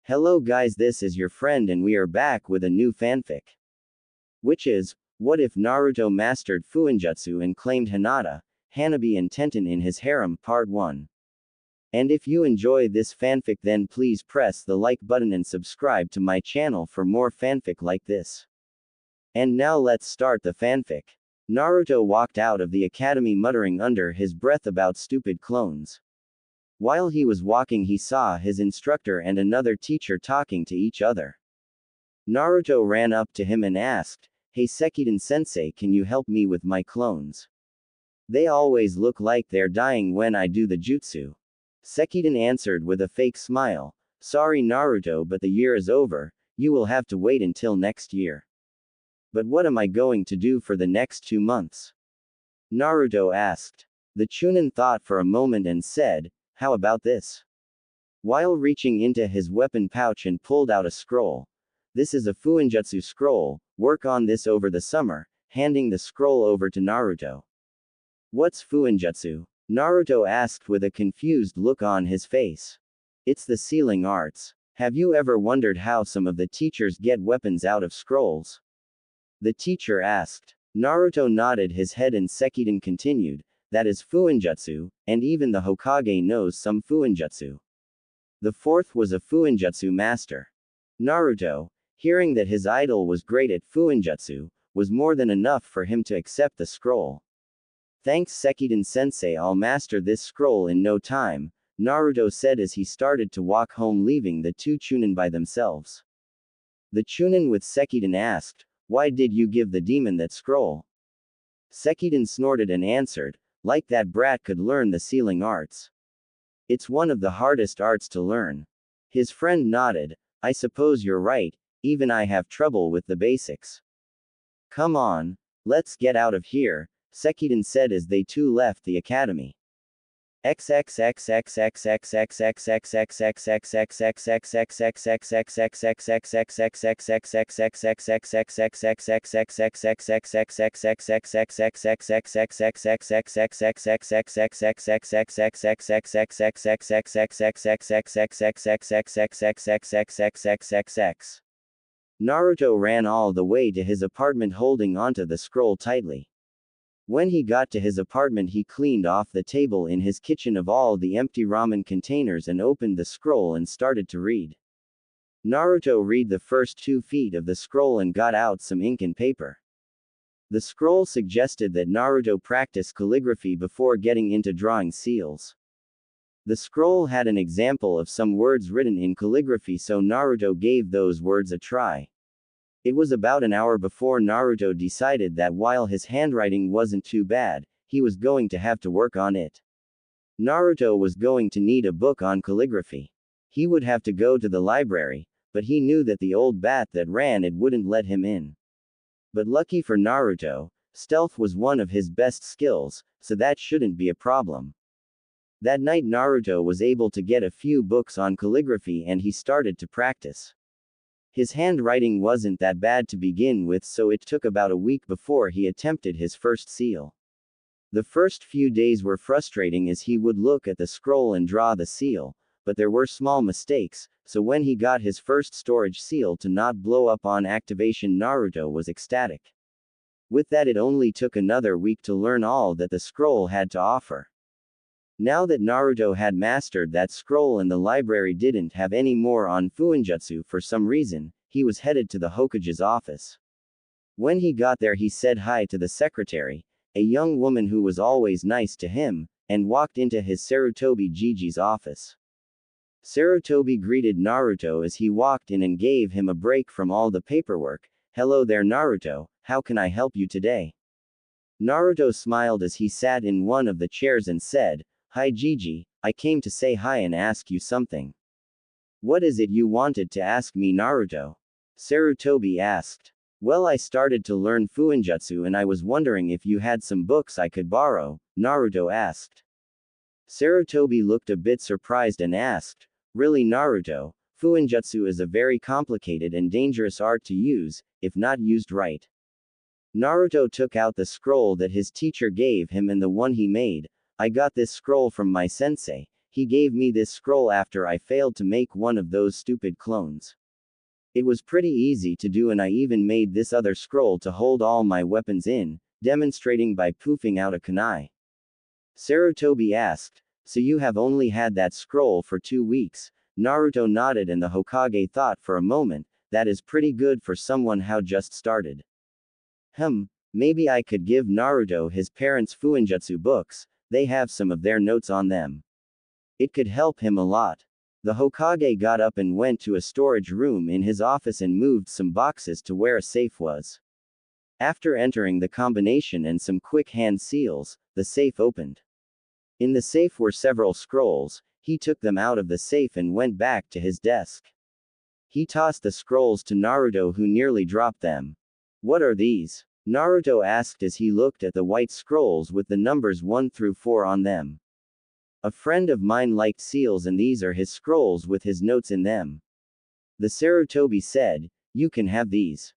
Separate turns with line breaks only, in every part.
Hello guys, this is your friend and we are back with a new fanfic. Which is, what if Naruto mastered Fuuinjutsu and claimed Hinata, Hanabi and Tenten in his harem, part 1. And if you enjoy this fanfic then please press the like button and subscribe to my channel for more fanfic like this. And now let's start the fanfic. Naruto walked out of the academy muttering under his breath about stupid clones. While he was walking he saw his instructor and another teacher talking to each other. Naruto ran up to him and asked, "Hey Sekiden-sensei, can you help me with my clones? They always look like they're dying when I do the jutsu." Sekiden answered with a fake smile, "Sorry Naruto, but the year is over, you will have to wait until next year." "But what am I going to do for the next 2 months?" Naruto asked. The Chunin thought for a moment and said, "How about this?" While reaching into his weapon pouch and pulled out a scroll. "This is a Fuuinjutsu scroll, work on this over the summer," handing the scroll over to Naruto. "What's Fuuinjutsu?" Naruto asked with a confused look on his face. "It's the sealing arts. Have you ever wondered how some of the teachers get weapons out of scrolls?" the teacher asked. Naruto nodded his head and Sekiden continued, "That is Fuuinjutsu, and even the Hokage knows some Fuuinjutsu. The fourth was a Fuuinjutsu master." Naruto, hearing that his idol was great at Fuuinjutsu, was more than enough for him to accept the scroll. "Thanks Sekiden-sensei, I'll master this scroll in no time," Naruto said as he started to walk home leaving the two Chunin by themselves. The Chunin with Sekiden asked, "Why did you give the demon that scroll?" Sekiden snorted and answered, "Like that brat could learn the sealing arts. It's one of the hardest arts to learn." His friend nodded, "I suppose you're right, even I have trouble with the basics." "Come on, let's get out of here," Sekiden said as they two left the academy. Naruto ran all the way to his apartment holding onto the scroll tightly. When he got to his apartment he cleaned off the table in his kitchen of all the empty ramen containers and opened the scroll and started to read. Naruto read the first 2 feet of the scroll and got out some ink and paper. The scroll suggested that Naruto practice calligraphy before getting into drawing seals. The scroll had an example of some words written in calligraphy, so Naruto gave those words a try. It was about an hour before Naruto decided that while his handwriting wasn't too bad, he was going to have to work on it. Naruto was going to need a book on calligraphy. He would have to go to the library, but he knew that the old bat that ran it wouldn't let him in. But lucky for Naruto, stealth was one of his best skills, so that shouldn't be a problem. That night Naruto was able to get a few books on calligraphy and he started to practice. His handwriting wasn't that bad to begin with, so it took about a week before he attempted his first seal. The first few days were frustrating as he would look at the scroll and draw the seal, but there were small mistakes, so when he got his first storage seal to not blow up on activation Naruto was ecstatic. With that it only took another week to learn all that the scroll had to offer. Now that Naruto had mastered that scroll and the library didn't have any more on Fuuinjutsu for some reason, he was headed to the Hokage's office. When he got there he said hi to the secretary, a young woman who was always nice to him, and walked into his Sarutobi Jiji's office. Sarutobi greeted Naruto as he walked in and gave him a break from all the paperwork. "Hello there Naruto, how can I help you today?" Naruto smiled as he sat in one of the chairs and said, "Hi Jiji, I came to say hi and ask you something." "What is it you wanted to ask me Naruto?" Sarutobi asked. "Well, I started to learn Fuuinjutsu and I was wondering if you had some books I could borrow," Naruto asked. Sarutobi looked a bit surprised and asked, "Really Naruto, Fuuinjutsu is a very complicated and dangerous art to use, if not used right." Naruto took out the scroll that his teacher gave him and the one he made. "I got this scroll from my sensei, He gave me this scroll after I failed to make one of those stupid clones. It was pretty easy to do, and I even made this other scroll to hold all my weapons in, demonstrating by poofing out a kunai. Sarutobi asked, "So you have only had that scroll for 2 weeks?" Naruto nodded, and the Hokage thought for a moment, that is pretty good for someone who just started. Maybe I could give Naruto his parents' Fuuinjutsu books, they have some of their notes on them. It could help him a lot. The Hokage got up and went to a storage room in his office and moved some boxes to where a safe was. After entering the combination and some quick hand seals, the safe opened. In the safe were several scrolls. He took them out of the safe and went back to his desk. He tossed the scrolls to Naruto, who nearly dropped them. "What are these?" Naruto asked as he looked at the white scrolls with the numbers 1 through 4 on them. "A friend of mine liked seals, and these are his scrolls with his notes in them." The Sarutobi said, "You can have these."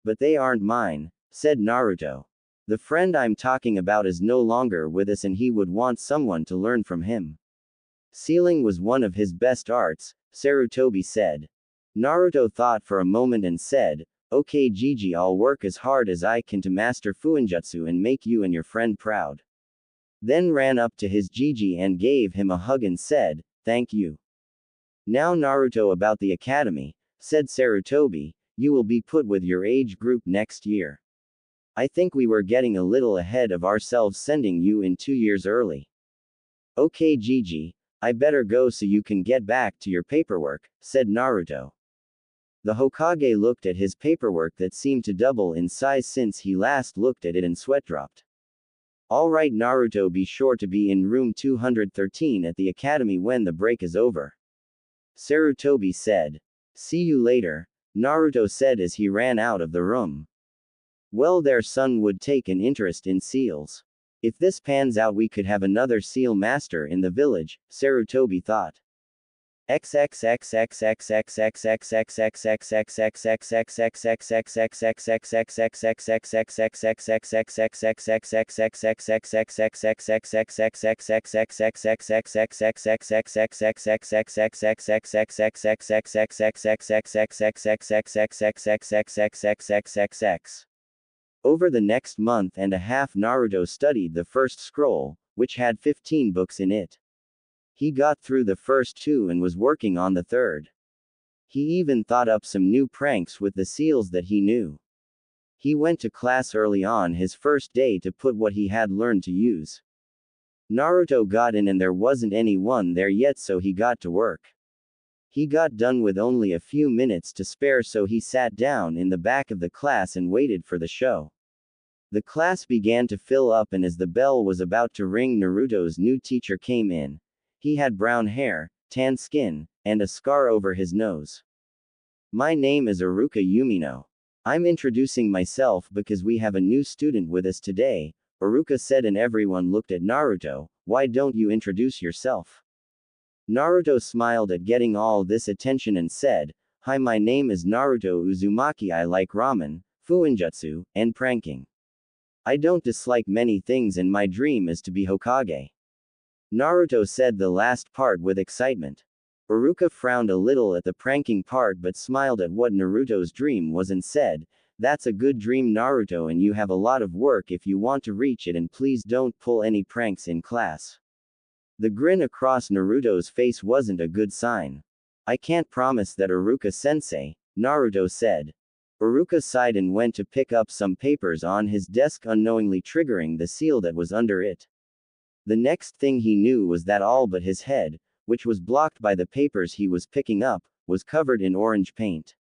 "But they aren't mine," said Naruto. "The friend I'm talking about is no longer with us, and he would want someone to learn from him. Sealing was one of his best arts," Sarutobi said. Naruto thought for a moment and said, "Okay Gigi, I'll work as hard as I can to master Fuuinjutsu and make you and your friend proud." Then ran up to his Gigi and gave him a hug and said, "Thank you." "Now Naruto, about the academy," said Sarutobi, "you will be put with your age group next year. I think we were getting a little ahead of ourselves sending you in 2 years early." "Okay Gigi, I better go so you can get back to your paperwork," said Naruto. The Hokage looked at his paperwork that seemed to double in size since he last looked at it, and sweat dropped. "Alright Naruto, be sure to be in room 213 at the academy when the break is over," Sarutobi said. "See you later," Naruto said as he ran out of the room. Well, their son would take an interest in seals. If this pans out, we could have another seal master in the village, Sarutobi thought. Over the next month and a half, Naruto studied the first scroll, which had 15 books in it. He got through the first 2 and was working on the third. He even thought up some new pranks with the seals that he knew. He went to class early on his first day to put what he had learned to use. Naruto got in and there wasn't anyone there yet, so he got to work. He got done with only a few minutes to spare, so he sat down in the back of the class and waited for the show. The class began to fill up, and as the bell was about to ring, Naruto's new teacher came in. He had brown hair, tan skin, and a scar over his nose. "My name is Iruka Umino. I'm introducing myself because we have a new student with us today," Iruka said, and everyone looked at Naruto. "Why don't you introduce yourself?" Naruto smiled at getting all this attention and said, "Hi, my name is Naruto Uzumaki. I like ramen, Fuuinjutsu, and pranking. I don't dislike many things, and my dream is to be Hokage." Naruto said the last part with excitement. Iruka frowned a little at the pranking part but smiled at what Naruto's dream was and said, "That's a good dream, Naruto, and you have a lot of work if you want to reach it, and please don't pull any pranks in class." The grin across Naruto's face wasn't a good sign. "I can't promise that, Iruka-sensei," Naruto said. Iruka sighed and went to pick up some papers on his desk, unknowingly triggering the seal that was under it. The next thing he knew was that all but his head, which was blocked by the papers he was picking up, was covered in orange paint.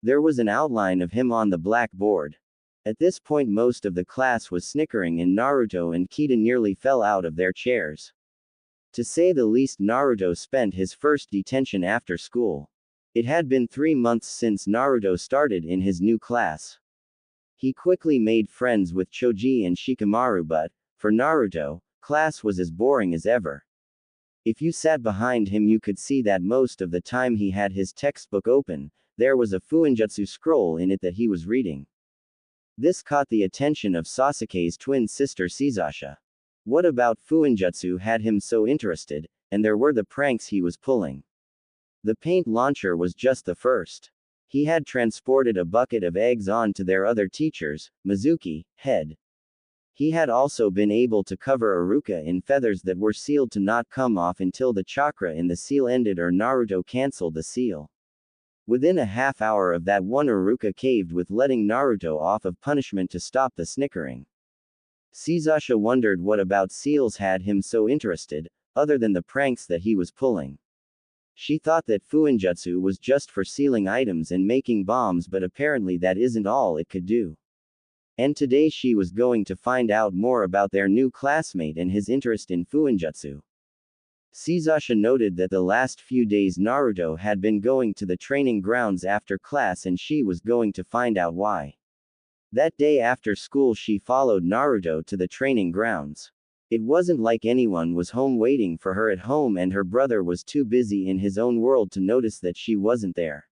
There was an outline of him on the blackboard. At this point, most of the class was snickering, and Naruto and Kita nearly fell out of their chairs. To say the least, Naruto spent his first detention after school. It had been 3 months since Naruto started in his new class. He quickly made friends with Choji and Shikamaru, but, for Naruto, class was as boring as ever. If you sat behind him, you could see that most of the time he had his textbook open. There was a Fuuinjutsu scroll in it that he was reading. This caught the attention of Sasuke's twin sister Sasasha. What about Fuuinjutsu had him so interested, and there were the pranks he was pulling. The paint launcher was just the first. He had transported a bucket of eggs on to their other teacher's, Mizuki, head. He had also been able to cover Iruka in feathers that were sealed to not come off until the chakra in the seal ended or Naruto cancelled the seal. Within a half hour of that, one Iruka caved with letting Naruto off of punishment to stop the snickering. Sasha wondered what about seals had him so interested, other than the pranks that he was pulling. She thought that Fuuinjutsu was just for sealing items and making bombs, but apparently that isn't all it could do. And today she was going to find out more about their new classmate and his interest in Fuuinjutsu. Sasha noted that the last few days Naruto had been going to the training grounds after class and she was going to find out why. That day after school she followed Naruto to the training grounds. It wasn't like anyone was home waiting for her at home and her brother was too busy in his own world to notice that she wasn't there.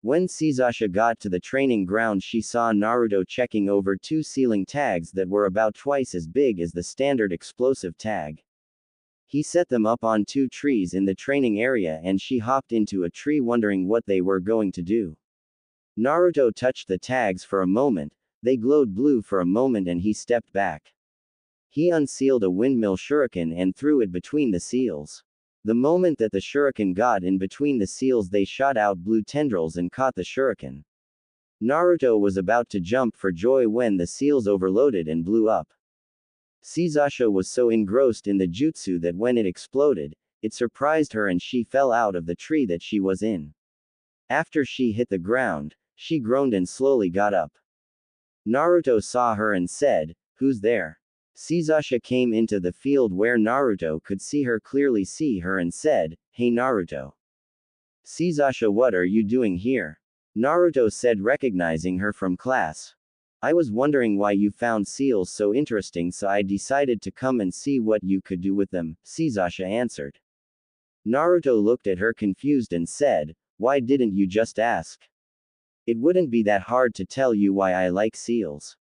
When Sasha got to the training ground she saw Naruto checking over 2 sealing tags that were about twice as big as the standard explosive tag. He set them up on 2 trees in the training area and she hopped into a tree wondering what they were going to do. Naruto touched the tags for a moment, they glowed blue for a moment and he stepped back. He unsealed a windmill shuriken and threw it between the seals. The moment that the shuriken got in between the seals they shot out blue tendrils and caught the shuriken. Naruto was about to jump for joy when the seals overloaded and blew up. Sasha was so engrossed in the jutsu that when it exploded, it surprised her and she fell out of the tree that she was in. After she hit the ground, she groaned and slowly got up. Naruto saw her and said, "Who's there?" Sasha came into the field where Naruto could see her and said, "Hey Naruto." "Sasha, what are you doing here?" Naruto said, recognizing her from class. "I was wondering why you found seals so interesting, so I decided to come and see what you could do with them," Sasha answered. Naruto looked at her confused and said, "Why didn't you just ask? It wouldn't be that hard to tell you why I like seals."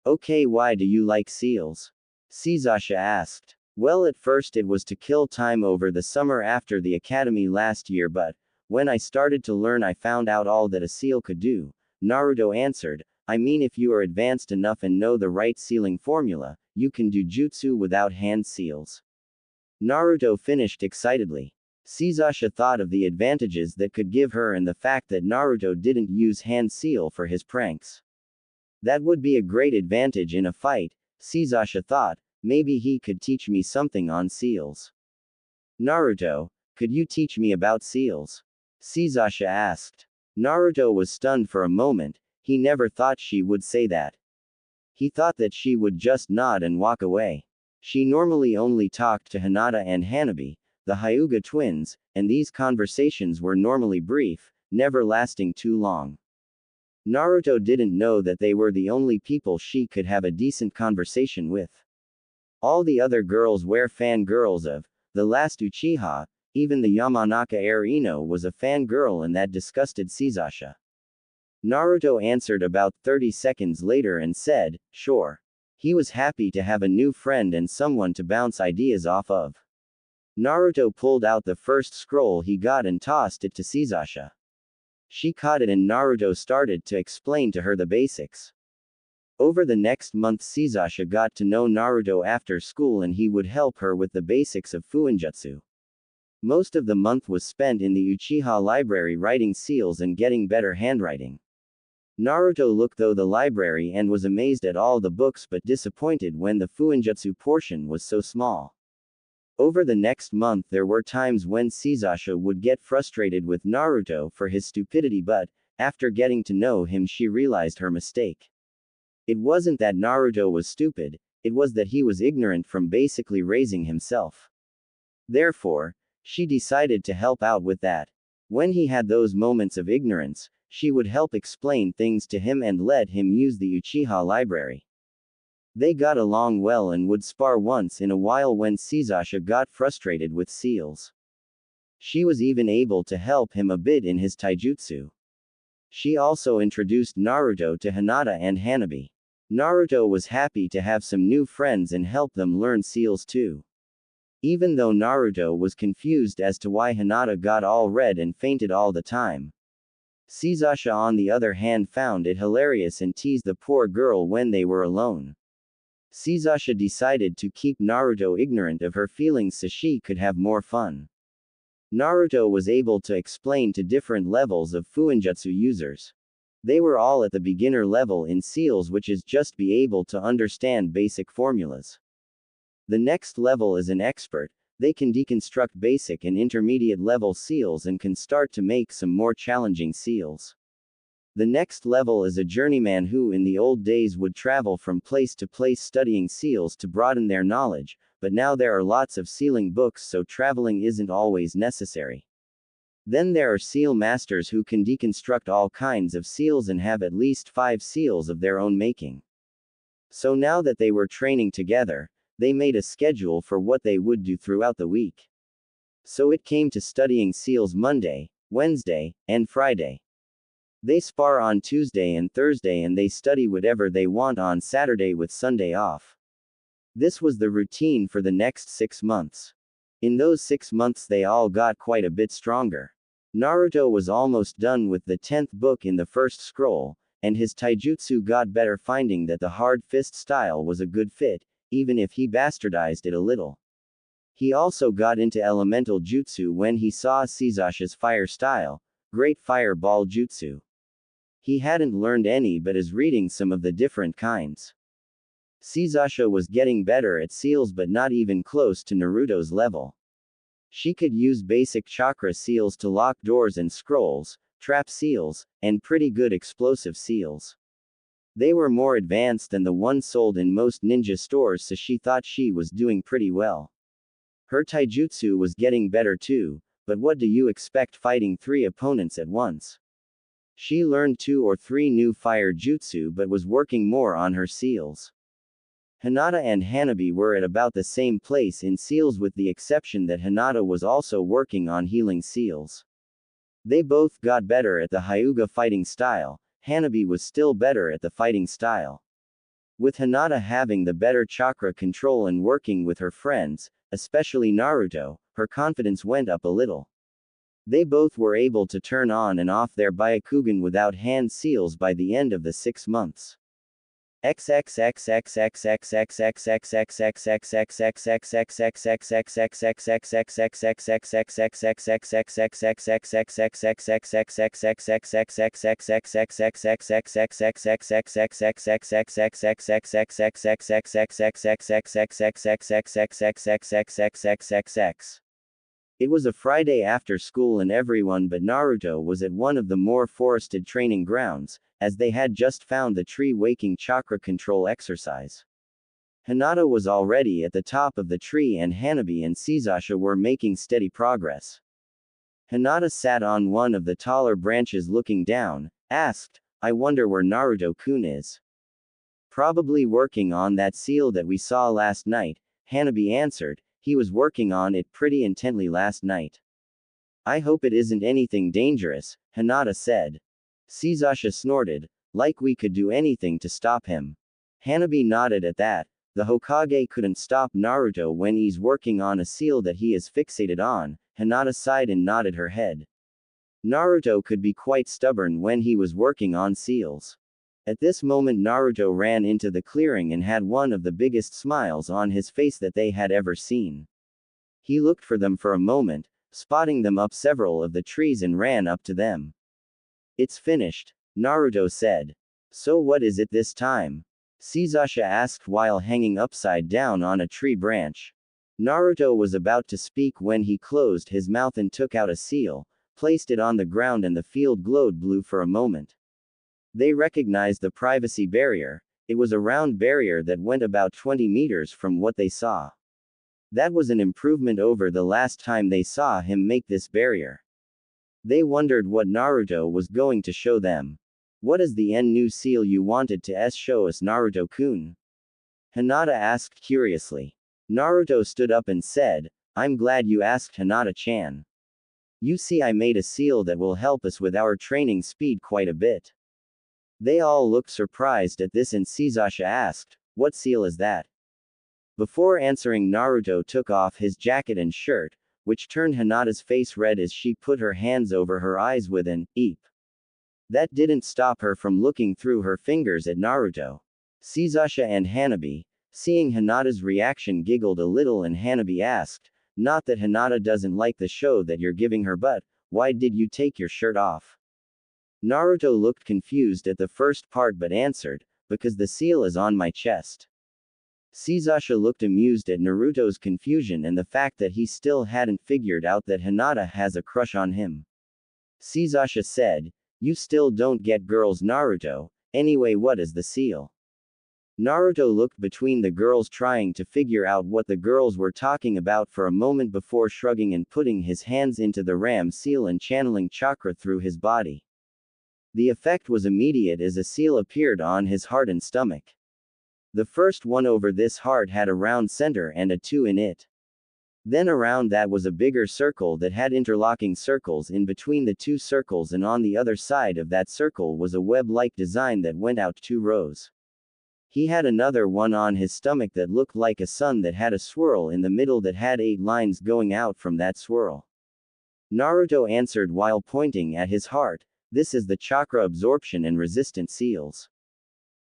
"Okay, why do you like seals?" Sasha asked. "Well, at first it was to kill time over the summer after the academy last year, but when I started to learn I found out all that a seal could do," Naruto answered. "I mean, if you are advanced enough and know the right sealing formula, you can do jutsu without hand seals." Naruto finished excitedly. Sasha thought of the advantages that could give her and the fact that Naruto didn't use hand seal for his pranks. That would be a great advantage in a fight, Sasha thought. Maybe he could teach me something on seals. "Naruto, could you teach me about seals?" Sasha asked. Naruto was stunned for a moment, he never thought she would say that. He thought that she would just nod and walk away. She normally only talked to Hinata and Hanabi, the Hyuga twins, and these conversations were normally brief, never lasting too long. Naruto didn't know that they were the only people she could have a decent conversation with. All the other girls were fangirls of the last Uchiha, even the Yamanaka heir Ino was a fangirl and that disgusted Sasha. Naruto answered about 30 seconds later and said, "Sure." He was happy to have a new friend and someone to bounce ideas off of. Naruto pulled out the first scroll he got and tossed it to Sasha. She caught it and Naruto started to explain to her the basics. Over the next month Sasha got to know Naruto after school and he would help her with the basics of Fuuinjutsu. Most of the month was spent in the Uchiha library writing seals and getting better handwriting. Naruto looked through the library and was amazed at all the books but disappointed when the Fuuinjutsu portion was so small. Over the next month there were times when Sasha would get frustrated with Naruto for his stupidity, but after getting to know him she realized her mistake. It wasn't that Naruto was stupid, it was that he was ignorant from basically raising himself. Therefore, she decided to help out with that. When he had those moments of ignorance, she would help explain things to him and let him use the Uchiha library. They got along well and would spar once in a while when Sasha got frustrated with seals. She was even able to help him a bit in his taijutsu. She also introduced Naruto to Hinata and Hanabi. Naruto was happy to have some new friends and help them learn seals too. Even though Naruto was confused as to why Hinata got all red and fainted all the time. Sasha on the other hand found it hilarious and teased the poor girl when they were alone. Sasha decided to keep Naruto ignorant of her feelings so she could have more fun. Naruto was able to explain to different levels of Fuuinjutsu users. They were all at the beginner level in seals, which is just be able to understand basic formulas. The next level is an expert. They can deconstruct basic and intermediate level seals and can start to make some more challenging seals. The next level is a journeyman who in the old days would travel from place to place studying seals to broaden their knowledge, but now there are lots of sealing books so traveling isn't always necessary. Then there are seal masters who can deconstruct all kinds of seals and have at least 5 seals of their own making. So now that they were training together, they made a schedule for what they would do throughout the week. So it came to studying seals Monday, Wednesday, and Friday. They spar on Tuesday and Thursday and they study whatever they want on Saturday with Sunday off. This was the routine for the next 6 months. In those 6 months they all got quite a bit stronger. Naruto was almost done with the 10th book in the first scroll, and his taijutsu got better, finding that the hard fist style was a good fit, even if he bastardized it a little. He also got into elemental jutsu when he saw Sasha's fire style, Great Fireball Jutsu. He hadn't learned any but is reading some of the different kinds. Sasha was getting better at seals but not even close to Naruto's level. She could use basic chakra seals to lock doors and scrolls, trap seals, and pretty good explosive seals. They were more advanced than the ones sold in most ninja stores, so she thought she was doing pretty well. Her taijutsu was getting better too, but what do you expect fighting 3 opponents at once? She learned 2 or 3 new fire jutsu but was working more on her seals. Hinata and Hanabi were at about the same place in seals, with the exception that Hinata was also working on healing seals. They both got better at the Hyuga fighting style. Hanabi was still better at the fighting style. With Hinata having the better chakra control and working with her friends, especially Naruto, her confidence went up a little. They both were able to turn on and off their Byakugan without hand seals by the end of the 6 months. It was a Friday after school and everyone but Naruto was at one of the more forested training grounds, as they had just found the tree waking chakra control exercise. Hinata was already at the top of the tree and Hanabi and Sasha were making steady progress. Hinata sat on one of the taller branches looking down, asked, "I wonder where Naruto-kun is." "Probably working on that seal that we saw last night," Hanabi answered. "He was working on it pretty intently last night." "I hope it isn't anything dangerous," Hinata said. Sasha snorted, "Like we could do anything to stop him." Hanabi nodded at that. The Hokage couldn't stop Naruto when he's working on a seal that he is fixated on. Hinata sighed and nodded her head. Naruto could be quite stubborn when he was working on seals. At this moment Naruto ran into the clearing and had one of the biggest smiles on his face that they had ever seen. He looked for them for a moment, spotting them up several of the trees and ran up to them. "It's finished," Naruto said. "So what is it this time?" Sasha asked while hanging upside down on a tree branch. Naruto was about to speak when he closed his mouth and took out a seal, placed it on the ground and the field glowed blue for a moment. They recognized the privacy barrier. It was a round barrier that went about 20 meters from what they saw. That was an improvement over the last time they saw him make this barrier. They wondered what Naruto was going to show them. "What is the new seal you wanted to show us, Naruto-kun?" Hinata asked curiously. Naruto stood up and said, "I'm glad you asked, Hinata-chan. You see, I made a seal that will help us with our training speed quite a bit." They all looked surprised at this and Sasha asked, "What seal is that?" Before answering, Naruto took off his jacket and shirt, which turned Hinata's face red as she put her hands over her eyes with an eep. That didn't stop her from looking through her fingers at Naruto. Sasasha and Hanabi, seeing Hinata's reaction, giggled a little, and Hanabi asked, "Not that Hinata doesn't like the show that you're giving her, but why did you take your shirt off?" Naruto looked confused at the first part but answered, "Because the seal is on my chest." Sasasha looked amused at Naruto's confusion and the fact that he still hadn't figured out that Hinata has a crush on him. Sasasha said, "You still don't get girls, Naruto. Anyway, what is the seal?" Naruto looked between the girls, trying to figure out what the girls were talking about for a moment before shrugging and putting his hands into the ram seal and channeling chakra through his body. The effect was immediate as a seal appeared on his heart and stomach. The first one over this heart had a round center and a 2 in it. Then around that was a bigger circle that had interlocking circles in between the 2 circles, and on the other side of that circle was a web-like design that went out 2 rows. He had another one on his stomach that looked like a sun that had a swirl in the middle that had 8 lines going out from that swirl. Naruto answered while pointing at his heart, "This is the chakra absorption and resistant seals.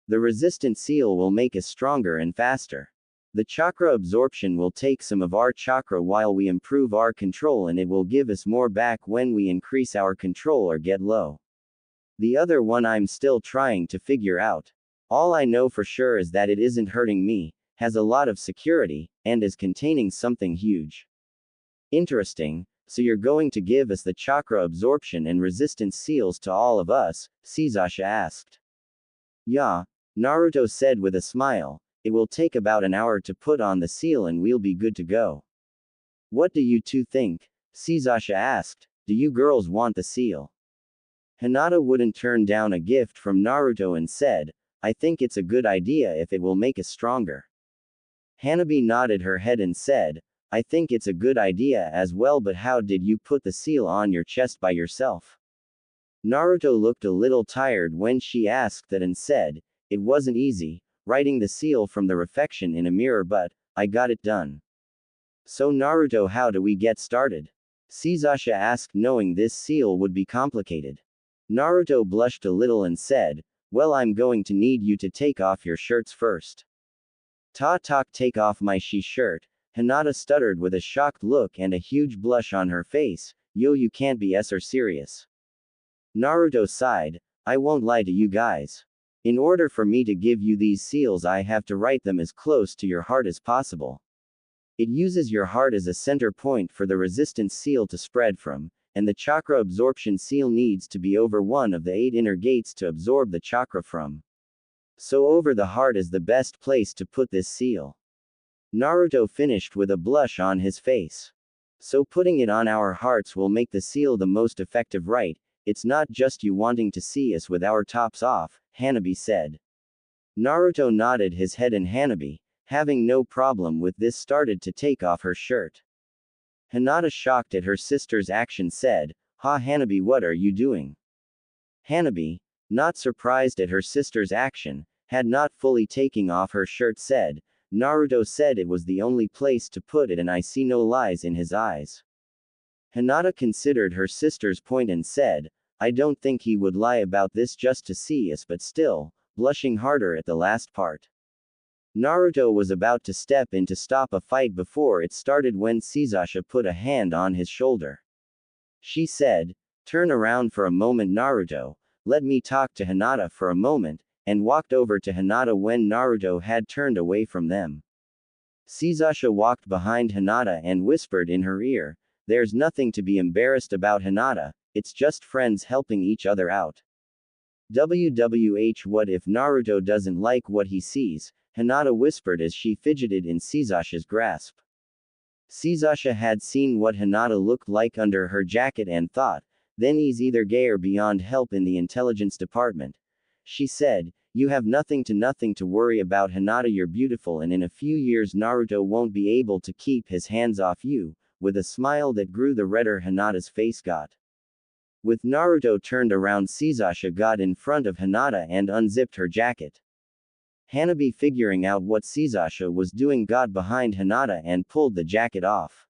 The resistant seal will make us stronger and faster. The chakra absorption will take some of our chakra while we improve our control, and it will give us more back when we increase our control or get low. The other one I'm still trying to figure out. All I know for sure is that it isn't hurting me, has a lot of security, and is containing something huge." "Interesting, so you're going to give us the chakra absorption and resistance seals to all of us?" Sasasha asked. "Yeah," Naruto said with a smile, "it will take about an hour to put on the seal and we'll be good to go." "What do you two think?" Sasasha asked. "Do you girls want the seal?" Hinata wouldn't turn down a gift from Naruto and said, "I think it's a good idea if it will make us stronger." Hanabi nodded her head and said, "I think it's a good idea as well, but how did you put the seal on your chest by yourself?" Naruto looked a little tired when she asked that and said, "It wasn't easy, writing the seal from the reflection in a mirror, but I got it done." "So Naruto, how do we get started?" Sasasha asked, knowing this seal would be complicated. Naruto blushed a little and said, "Well, I'm going to need you to take off your shirts first." Take off my shirt," Hinata stuttered with a shocked look and a huge blush on her face. "Yo, you can't be serious." Naruto sighed, "I won't lie to you guys. In order for me to give you these seals, I have to write them as close to your heart as possible. It uses your heart as a center point for the resistance seal to spread from, and the chakra absorption seal needs to be over one of the 8 inner gates to absorb the chakra from. So over the heart is the best place to put this seal." Naruto finished with a blush on his face. "So putting it on our hearts will make the seal the most effective, right? It's not just you wanting to see us with our tops off," Hanabi said. Naruto nodded his head, and Hanabi, having no problem with this, started to take off her shirt. Hinata, shocked at her sister's action, said, "Ha Hanabi, what are you doing?" Hanabi, not surprised at her sister's action, had not fully taken off her shirt, said, "Naruto said it was the only place to put it and I see no lies in his eyes." Hinata considered her sister's point and said, "I don't think he would lie about this just to see us," but still, blushing harder at the last part. Naruto was about to step in to stop a fight before it started when Sasasha put a hand on his shoulder. She said, "Turn around for a moment, Naruto, let me talk to Hinata for a moment," and walked over to Hinata when Naruto had turned away from them. Sasasha walked behind Hinata and whispered in her ear, "There's nothing to be embarrassed about, Hinata, it's just friends helping each other out." What if Naruto doesn't like what he sees? Hinata whispered as she fidgeted in Sasasha's grasp. Sasasha had seen what Hinata looked like under her jacket and thought, then he's either gay or beyond help in the intelligence department. She said, "You have nothing to worry about, Hinata, you're beautiful, and in a few years Naruto won't be able to keep his hands off you," with a smile that grew the redder Hinata's face got. With Naruto turned around, Sasasha got in front of Hinata and unzipped her jacket. Hanabi, figuring out what Sasha was doing, got behind Hinata and pulled the jacket off.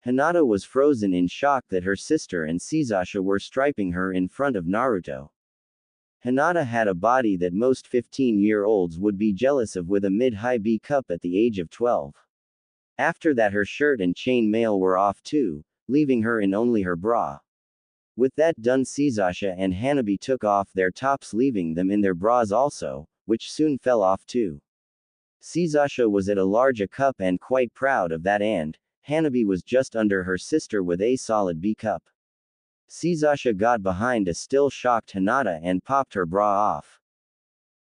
Hinata was frozen in shock that her sister and Sasha were striping her in front of Naruto. Hinata had a body that most 15-year-olds would be jealous of, with a mid-high B cup at the age of 12. After that, her shirt and chainmail were off too, leaving her in only her bra. With that done, Sasha and Hanabi took off their tops, leaving them in their bras also, which soon fell off too. Sasha was at a large A cup and quite proud of that, and Hanabi was just under her sister with a solid B cup. Sasha got behind a still shocked Hinata and popped her bra off.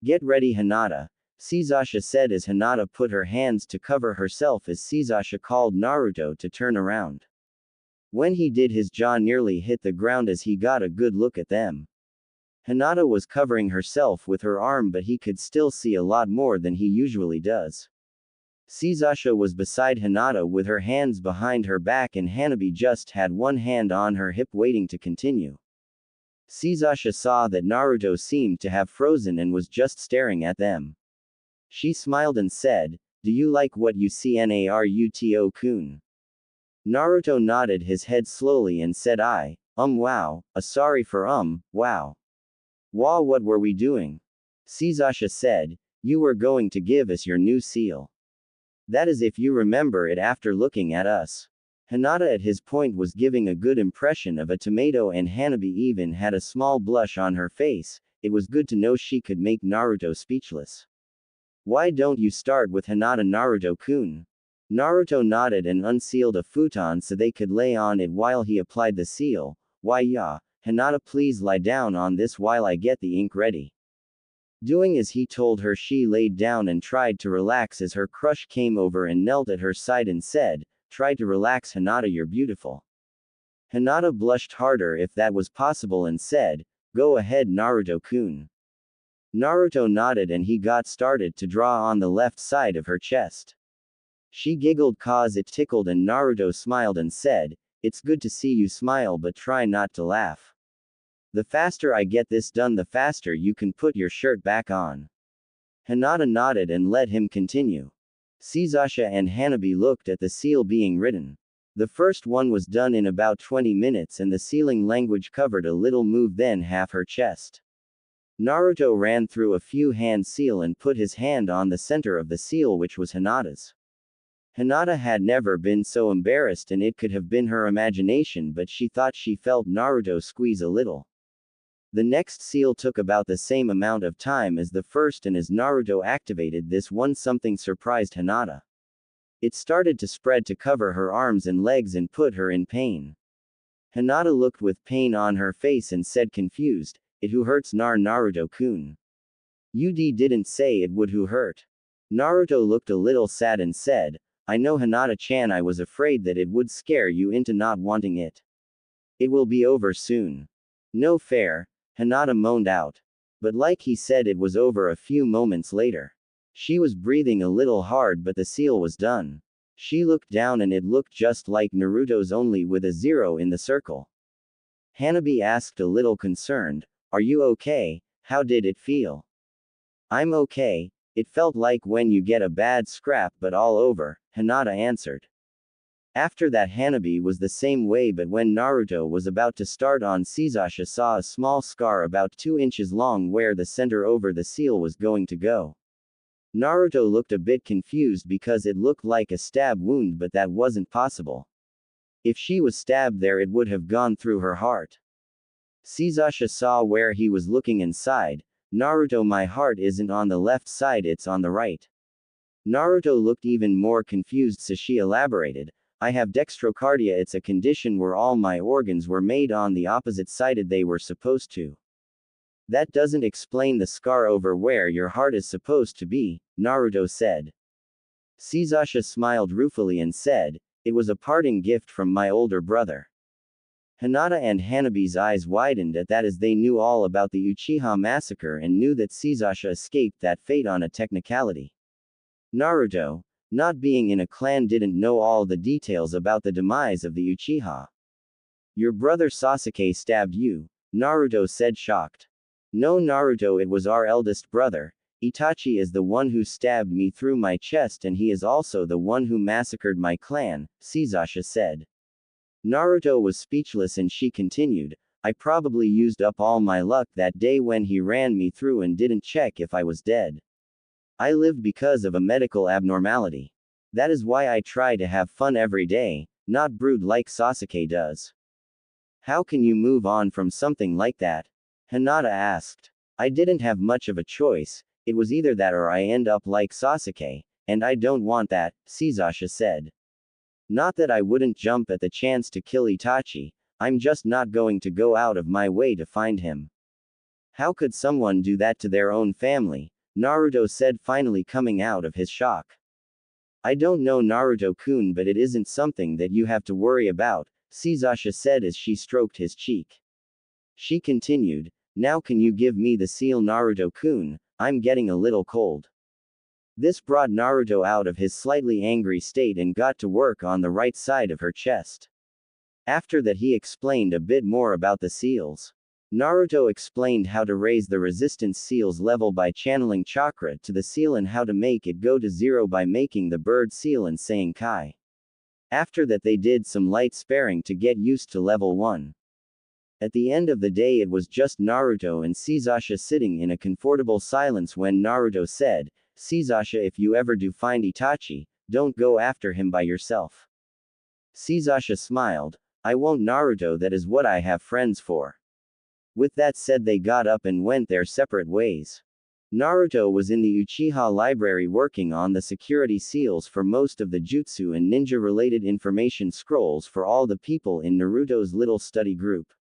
"Get ready, Hinata," Sasha said as Hinata put her hands to cover herself as Sasha called Naruto to turn around. When he did, his jaw nearly hit the ground as he got a good look at them. Hinata was covering herself with her arm, but he could still see a lot more than he usually does. Sasha was beside Hinata with her hands behind her back, and Hanabi just had one hand on her hip waiting to continue. Sasha saw that Naruto seemed to have frozen and was just staring at them. She smiled and said, "Do you like what you see, Naruto-kun?" Naruto nodded his head slowly and said, wow, sorry for wow. Wow, what were we doing?" Sasha said, "You were going to give us your new seal. That is, if you remember it, after looking at us." Hinata at his point was giving a good impression of a tomato, and Hanabi even had a small blush on her face. It was good to know she could make Naruto speechless. "Why don't you start with Hinata, Naruto-kun?" Naruto nodded and unsealed a futon so they could lay on it while he applied the seal. "Why, yeah, Hinata, please lie down on this while I get the ink ready." Doing as he told her, she laid down and tried to relax as her crush came over and knelt at her side and said, "Try to relax, Hinata, you're beautiful." Hinata blushed harder if that was possible and said, "Go ahead, Naruto-kun." Naruto nodded and he got started to draw on the left side of her chest. She giggled cause it tickled, and Naruto smiled and said, "It's good to see you smile, but try not to laugh. The faster I get this done, the faster you can put your shirt back on." Hinata nodded and let him continue. Sasha and Hanabi looked at the seal being written. The first one was done in about 20 minutes, and the sealing language covered a little move, then half her chest. Naruto ran through a few hand seal and put his hand on the center of the seal, which was Hinata's. Hinata had never been so embarrassed, and it could have been her imagination, but she thought she felt Naruto squeeze a little. The next seal took about the same amount of time as the first, and as Naruto activated this one, something surprised Hinata. It started to spread to cover her arms and legs and put her in pain. Hinata looked with pain on her face and said, confused, "It who hurts, Naruto-kun? You didn't say it would who hurt." Naruto looked a little sad and said, "I know, Hinata-chan, I was afraid that it would scare you into not wanting it. It will be over soon." "No fair," Hinata moaned out. But like he said, it was over a few moments later. She was breathing a little hard, but the seal was done. She looked down and it looked just like Naruto's, only with a 0 in the circle. Hanabi asked, a little concerned, "Are you okay? How did it feel?" "I'm okay. It felt like when you get a bad scrap, but all over," Hinata answered. After that, Hanabi was the same way, but when Naruto was about to start on, Sasha saw a small scar about 2 inches long where the center over the seal was going to go. Naruto looked a bit confused because it looked like a stab wound, but that wasn't possible. If she was stabbed there, it would have gone through her heart. Sasha saw where he was looking and sighed, "Naruto, my heart isn't on the left side, it's on the right." Naruto looked even more confused, so she elaborated, "I have dextrocardia. It's a condition where all my organs were made on the opposite side they were supposed to." "That doesn't explain the scar over where your heart is supposed to be," Naruto said. Sasha smiled ruefully and said, "It was a parting gift from my older brother." Hinata and Hanabi's eyes widened at that, as they knew all about the Uchiha massacre and knew that Sasha escaped that fate on a technicality. Naruto, not being in a clan, didn't know all the details about the demise of the Uchiha. "Your brother Sasuke stabbed you?" Naruto said, shocked. "No, Naruto, it was our eldest brother. Itachi is the one who stabbed me through my chest and he is also the one who massacred my clan, Sasha said. Naruto was speechless and she continued, I probably used up all my luck that day when he ran me through and didn't check if I was dead. I lived because of a medical abnormality. That is why I try to have fun every day, not brood like Sasuke does. How can you move on from something like that? Hinata asked. I didn't have much of a choice, it was either that or I end up like Sasuke, and I don't want that, Sasha said. Not that I wouldn't jump at the chance to kill Itachi, I'm just not going to go out of my way to find him. How could someone do that to their own family? Naruto said, finally coming out of his shock. I don't know Naruto-kun, but it isn't something that you have to worry about, Sasha said as she stroked his cheek. She continued, now can you give me the seal Naruto-kun, I'm getting a little cold. This brought Naruto out of his slightly angry state and got to work on the right side of her chest. After that he explained a bit more about the seals. Naruto explained how to raise the resistance seal's level by channeling chakra to the seal and how to make it go to 0 by making the bird seal and saying Kai. After that they did some light sparring to get used to level 1. At the end of the day it was just Naruto and Sasha sitting in a comfortable silence when Naruto said, Sasha, if you ever do find Itachi, don't go after him by yourself. Sasha smiled, I won't Naruto, that is what I have friends for. With that said they got up and went their separate ways. Naruto was in the Uchiha library working on the security seals for most of the jutsu and ninja-related information scrolls for all the people in Naruto's little study group.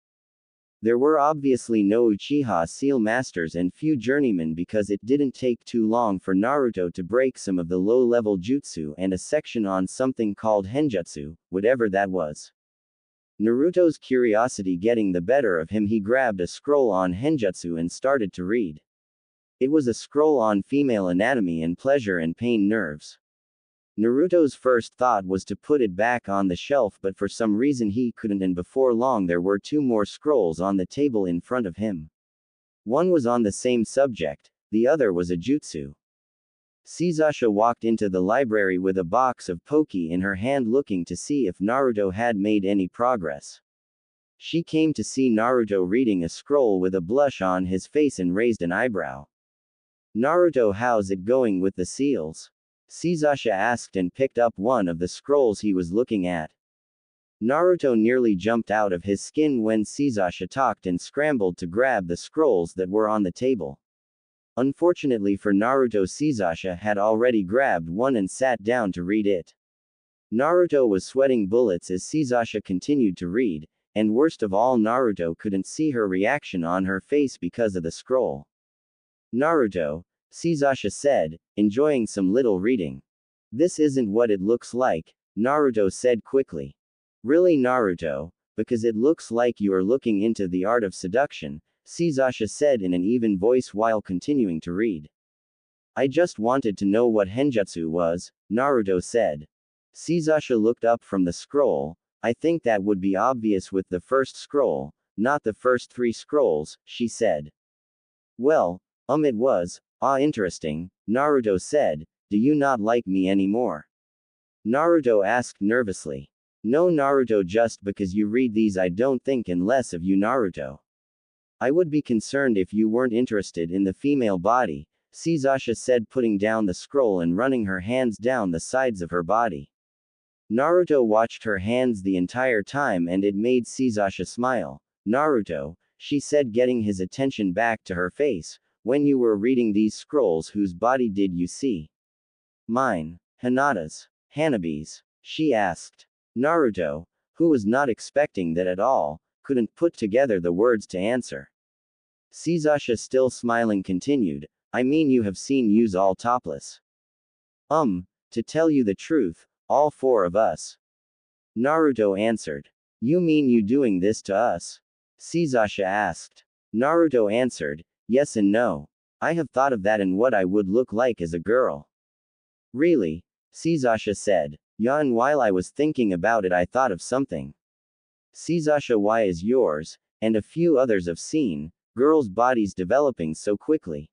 There were obviously no Uchiha seal masters and few journeymen because it didn't take too long for Naruto to break some of the low-level jutsu and a section on something called Henjutsu, whatever that was. Naruto's curiosity getting the better of him, he grabbed a scroll on Henjutsu and started to read. It was a scroll on female anatomy and pleasure and pain nerves. Naruto's first thought was to put it back on the shelf, but for some reason he couldn't, and before long there were 2 more scrolls on the table in front of him. One was on the same subject, the other was a jutsu. Sasha walked into the library with a box of Poke in her hand looking to see if Naruto had made any progress. She came to see Naruto reading a scroll with a blush on his face and raised an eyebrow. Naruto, how's it going with the seals? Sasha asked and picked up one of the scrolls he was looking at. Naruto nearly jumped out of his skin when Sasha talked and scrambled to grab the scrolls that were on the table. Unfortunately for Naruto, Sasha had already grabbed one and sat down to read it. Naruto was sweating bullets as Sasha continued to read, and worst of all, Naruto couldn't see her reaction on her face because of the scroll. Naruto, Sasha said, enjoying some little reading. This isn't what it looks like, Naruto said quickly. Really, Naruto? Because it looks like you are looking into the art of seduction, Sasha said in an even voice while continuing to read. I just wanted to know what Henjutsu was, Naruto said. Sasha looked up from the scroll. I think that would be obvious with the first scroll, not the first 3 scrolls, she said. Well, it was. Interesting, Naruto said. Do you not like me anymore? Naruto asked nervously. No, Naruto, just because you read these I don't think less of you, Naruto. I would be concerned if you weren't interested in the female body, Sasha said, putting down the scroll and running her hands down the sides of her body. Naruto watched her hands the entire time and it made Sasha smile. Naruto, she said, getting his attention back to her face, when you were reading these scrolls, whose body did you see? Mine. Hinata's. Hanabi's? She asked. Naruto, who was not expecting that at all, couldn't put together the words to answer. Sasha, still smiling, continued, I mean, you have seen yous all topless. To tell you the truth, all 4 of us. Naruto answered. You mean you doing this to us? Sasha asked. Naruto answered, yes and no. I have thought of that and what I would look like as a girl. Really? Sasha said. Yeah, and while I was thinking about it I thought of something. Sasha, why is yours, and a few others have seen, girls' bodies developing so quickly?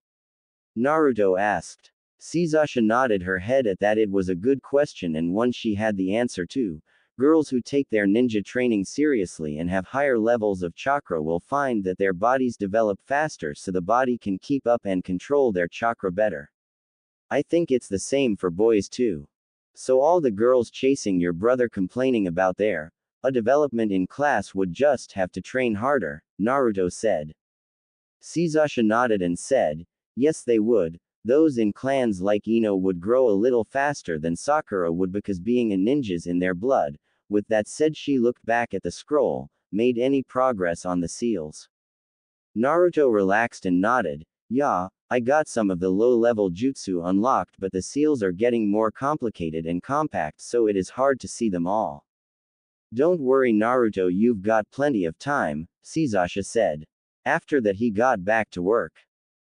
Naruto asked. Sasha nodded her head at that. It was a good question and one she had the answer to. Girls who take their ninja training seriously and have higher levels of chakra will find that their bodies develop faster so the body can keep up and control their chakra better. I think it's the same for boys too. So all the girls chasing your brother complaining about their development in class would just have to train harder, Naruto said. Sasha nodded and said, yes they would. Those in clans like Ino would grow a little faster than Sakura would because being a ninja's in their blood. With that said, she looked back at the scroll. Made any progress on the seals? Naruto relaxed and nodded. Yeah, I got some of the low-level jutsu unlocked, but the seals are getting more complicated and compact, so it is hard to see them all. Don't worry Naruto, you've got plenty of time, Sasha said. After that he got back to work.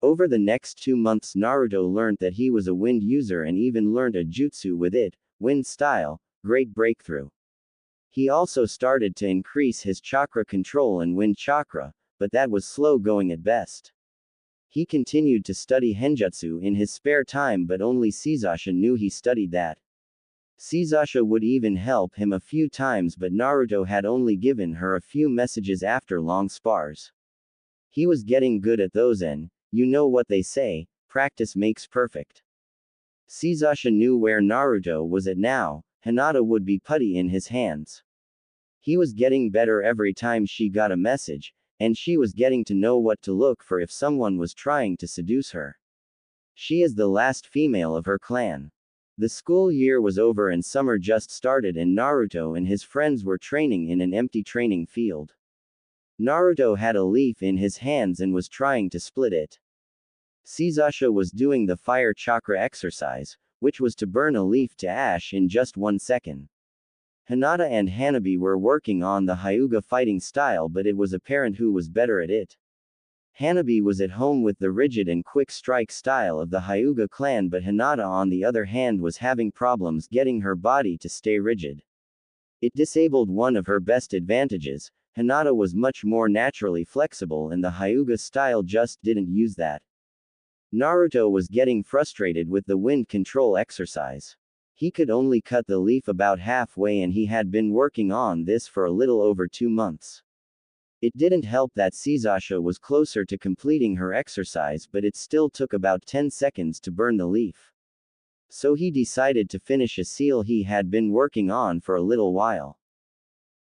Over the next 2 months Naruto learned that he was a wind user and even learned a jutsu with it, wind style, great breakthrough. He also started to increase his chakra control and wind chakra, but that was slow going at best. He continued to study Henjutsu in his spare time, but only Sasha knew he studied that. Sasha would even help him a few times, but Naruto had only given her a few messages after long spars. He was getting good at those and, you know what they say, practice makes perfect. Sasha knew where Naruto was at now. Hinata would be putty in his hands. He was getting better every time she got a message, and she was getting to know what to look for if someone was trying to seduce her. She is the last female of her clan. The school year was over and summer just started, and Naruto and his friends were training in an empty training field. Naruto had a leaf in his hands and was trying to split it. Sasha was doing the fire chakra exercise, which was to burn a leaf to ash in just 1 second. Hinata and Hanabi were working on the Hyuga fighting style, but it was apparent who was better at it. Hanabi was at home with the rigid and quick strike style of the Hyuga clan, but Hinata on the other hand was having problems getting her body to stay rigid. It disabled one of her best advantages. Hinata was much more naturally flexible and the Hyuga style just didn't use that. Naruto was getting frustrated with the wind control exercise. He could only cut the leaf about halfway and he had been working on this for a little over 2 months. It didn't help that Sasha was closer to completing her exercise, but it still took about 10 seconds to burn the leaf. So he decided to finish a seal he had been working on for a little while.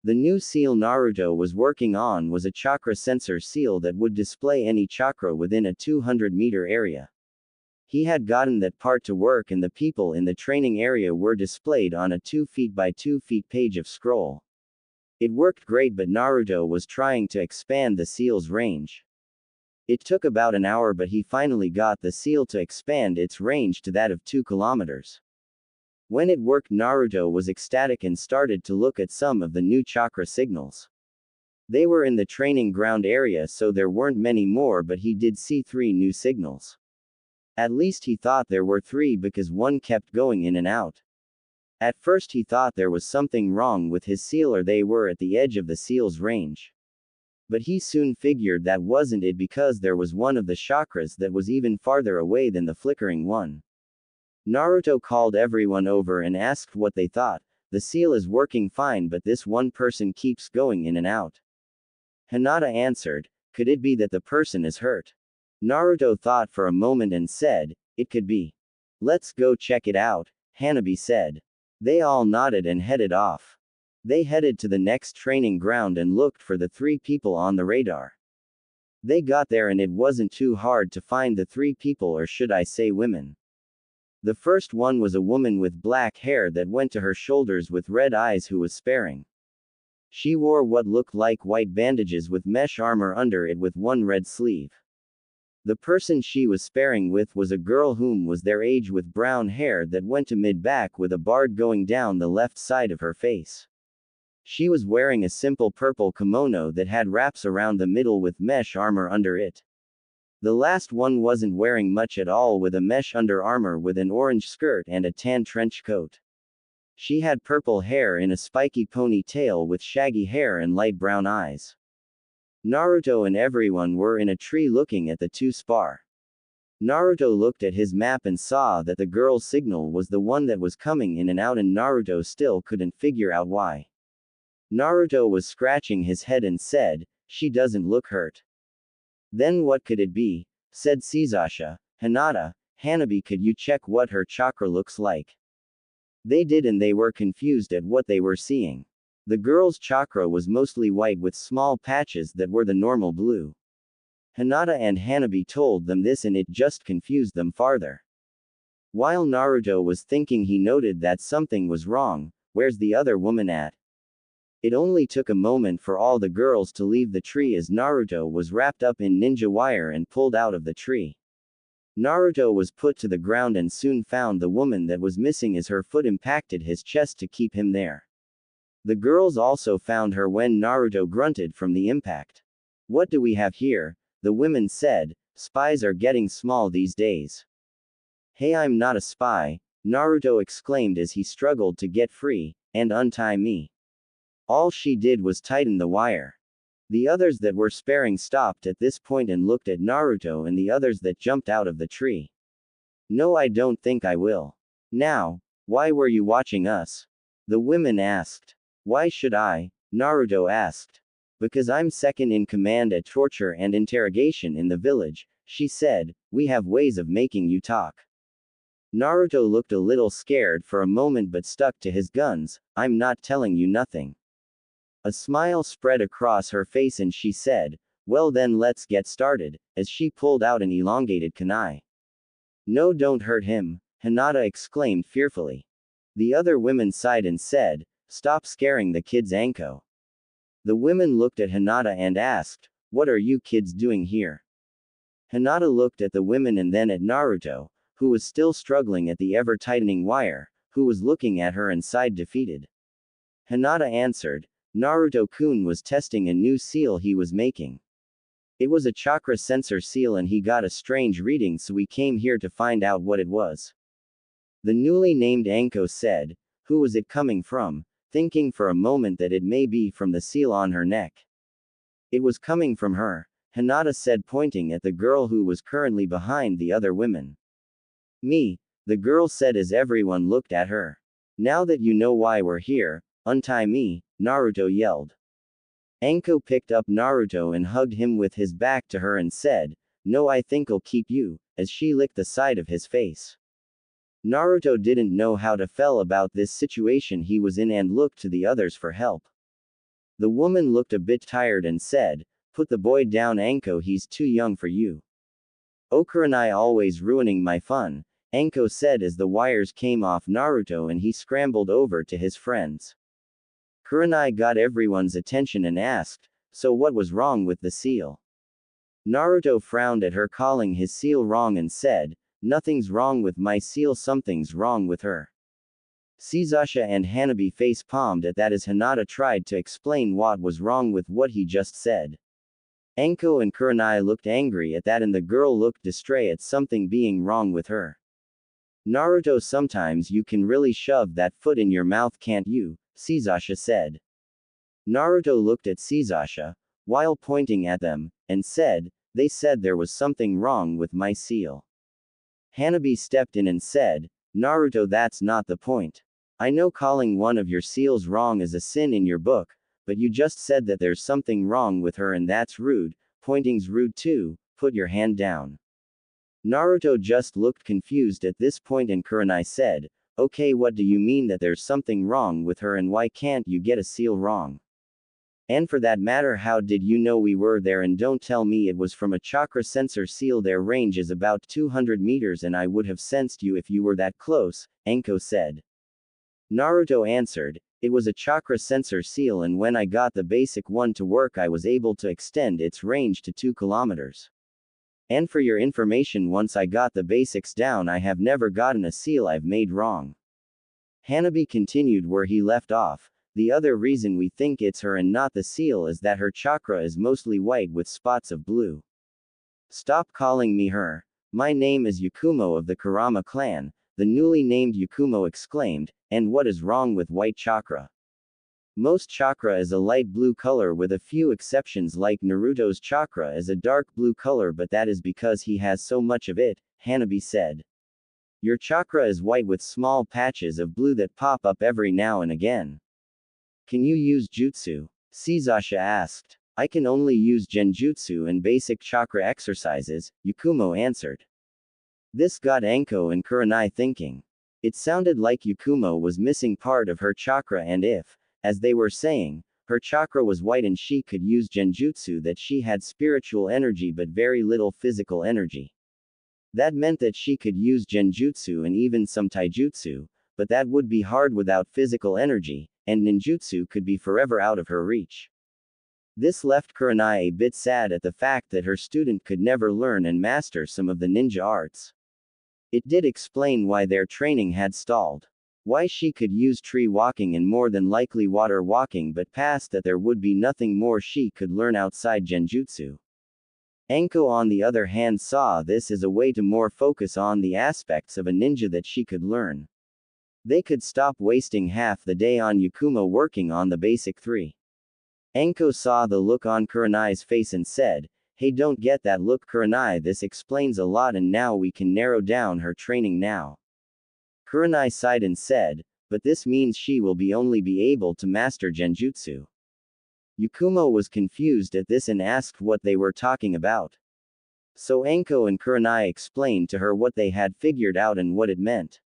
The new seal Naruto was working on was a chakra sensor seal that would display any chakra within a 200-meter area. He had gotten that part to work and the people in the training area were displayed on a 2 feet by 2 feet page of scroll. It worked great, but Naruto was trying to expand the seal's range. It took about an hour, but he finally got the seal to expand its range to that of 2 kilometers. When it worked, Naruto was ecstatic and started to look at some of the new chakra signals. They were in the training ground area, so there weren't many more, but he did see 3 new signals. At least he thought there were 3 because one kept going in and out. At first he thought there was something wrong with his seal, or they were at the edge of the seal's range. But he soon figured that wasn't it, because there was one of the chakras that was even farther away than the flickering one. Naruto called everyone over and asked what they thought. The seal is working fine, but this one person keeps going in and out. Hinata answered, could it be that the person is hurt? Naruto thought for a moment and said, it could be. Let's go check it out, Hanabi said. They all nodded and headed off. They headed to the next training ground and looked for the 3 people on the radar. They got there and it wasn't too hard to find the 3 people, or should I say women. The first one was a woman with black hair that went to her shoulders with red eyes who was sparring. She wore what looked like white bandages with mesh armor under it with one red sleeve. The person she was sparring with was a girl whom was their age with brown hair that went to mid-back with a bard going down the left side of her face. She was wearing a simple purple kimono that had wraps around the middle with mesh armor under it. The last one wasn't wearing much at all, with a mesh under armor with an orange skirt and a tan trench coat. She had purple hair in a spiky ponytail with shaggy hair and light brown eyes. Naruto and everyone were in a tree looking at the 2 spar. Naruto looked at his map and saw that the girl's signal was the one that was coming in and out, and Naruto still couldn't figure out why. Naruto was scratching his head and said, "She doesn't look hurt." "Then what could it be?" said Sasasha. "Hinata, Hanabi, could you check what her chakra looks like?" They did, and they were confused at what they were seeing. The girl's chakra was mostly white with small patches that were the normal blue. Hinata and Hanabi told them this, and it just confused them farther. While Naruto was thinking, he noted that something was wrong. Where's the other woman at? It only took a moment for all the girls to leave the tree as Naruto was wrapped up in ninja wire and pulled out of the tree. Naruto was put to the ground and soon found the woman that was missing as her foot impacted his chest to keep him there. The girls also found her when Naruto grunted from the impact. "What do we have here?" the women said. "Spies are getting small these days." "Hey, I'm not a spy," Naruto exclaimed as he struggled to get free and untie me. All she did was tighten the wire. The others that were sparing stopped at this point and looked at Naruto and the others that jumped out of the tree. "No, I don't think I will." "Now, why were you watching us?" the women asked. "Why should I?" Naruto asked. "Because I'm second in command at torture and interrogation in the village," she said. "We have ways of making you talk." Naruto looked a little scared for a moment but stuck to his guns. "I'm not telling you nothing." A smile spread across her face and she said, "Well then, let's get started," as she pulled out an elongated kunai. "No, don't hurt him," Hinata exclaimed fearfully. The other women sighed and said, "Stop scaring the kids, Anko." The women looked at Hinata and asked, "What are you kids doing here?" Hinata looked at the women and then at Naruto, who was still struggling at the ever-tightening wire, who was looking at her and sighed defeated. Hinata answered, "Naruto-kun was testing a new seal he was making. It was a chakra sensor seal and he got a strange reading, so we came here to find out what it was." The newly named Anko said, "Who was it coming from?" thinking for a moment that it may be from the seal on her neck. "It was coming from her," Hinata said, pointing at the girl who was currently behind the other women. "Me," the girl said as everyone looked at her. "Now that you know why we're here, untie me," Naruto yelled. Anko picked up Naruto and hugged him with his back to her and said, "No, I think I'll keep you," as she licked the side of his face. Naruto didn't know how to feel about this situation he was in and looked to the others for help. The woman looked a bit tired and said, "Put the boy down, Anko, he's too young for you." "Okuranai always ruining my fun," Anko said as the wires came off Naruto and he scrambled over to his friends. Kurenai got everyone's attention and asked, "So what was wrong with the seal?" Naruto frowned at her calling his seal wrong and said, "Nothing's wrong with my seal, something's wrong with her." Sasasha and Hanabi face-palmed at that as Hinata tried to explain what was wrong with what he just said. Anko and Kurenai looked angry at that and the girl looked distraught at something being wrong with her. "Naruto, sometimes you can really shove that foot in your mouth, can't you?" Sasasha said. Naruto looked at Sasasha, while pointing at them, and said, "They said there was something wrong with my seal." Hanabi stepped in and said, "Naruto, that's not the point. I know calling one of your seals wrong is a sin in your book, but you just said that there's something wrong with her and that's rude. Pointing's rude too, put your hand down." Naruto just looked confused at this point and Kurenai said, "Okay, what do you mean that there's something wrong with her and why can't you get a seal wrong? And for that matter, how did you know we were there? And don't tell me it was from a chakra sensor seal. Their range is about 200 meters and I would have sensed you if you were that close," Anko said. Naruto answered, "It was a chakra sensor seal and when I got the basic one to work I was able to extend its range to 2 kilometers. And for your information, once I got the basics down I have never gotten a seal I've made wrong." Hanabi continued where he left off. "The other reason we think it's her and not the seal is that her chakra is mostly white with spots of blue." "Stop calling me her. My name is Yakumo of the Kurama clan," the newly named Yakumo exclaimed, "and what is wrong with white chakra? Most chakra is a light blue color with a few exceptions like Naruto's chakra is a dark blue color, but that is because he has so much of it," Hanabi said. Your chakra is white with small patches of blue that pop up every now and again. Can you use jutsu? Shizasha asked. I can only use genjutsu and basic chakra exercises, Yakumo answered. This got Anko and Kurenai thinking. It sounded like Yakumo was missing part of her chakra, and if, as they were saying, her chakra was white and she could use genjutsu, that she had spiritual energy but very little physical energy. That meant that she could use genjutsu and even some taijutsu, but that would be hard without physical energy, and ninjutsu could be forever out of her reach. This left Kurenai a bit sad at the fact that her student could never learn and master some of the ninja arts. It did explain why their training had stalled. Why she could use tree walking and more than likely water walking, but past that there would be nothing more she could learn outside genjutsu. Anko on the other hand saw this as a way to more focus on the aspects of a ninja that she could learn. They could stop wasting half the day on Yakumo working on the basic 3. Anko saw the look on Kurenai's face and said, Hey, don't get that look, Kurenai, this explains a lot and now we can narrow down her training now. Kurenai sighed and said, but this means she will only be able to master genjutsu. Yakumo was confused at this and asked what they were talking about. So Anko and Kurenai explained to her what they had figured out and what it meant.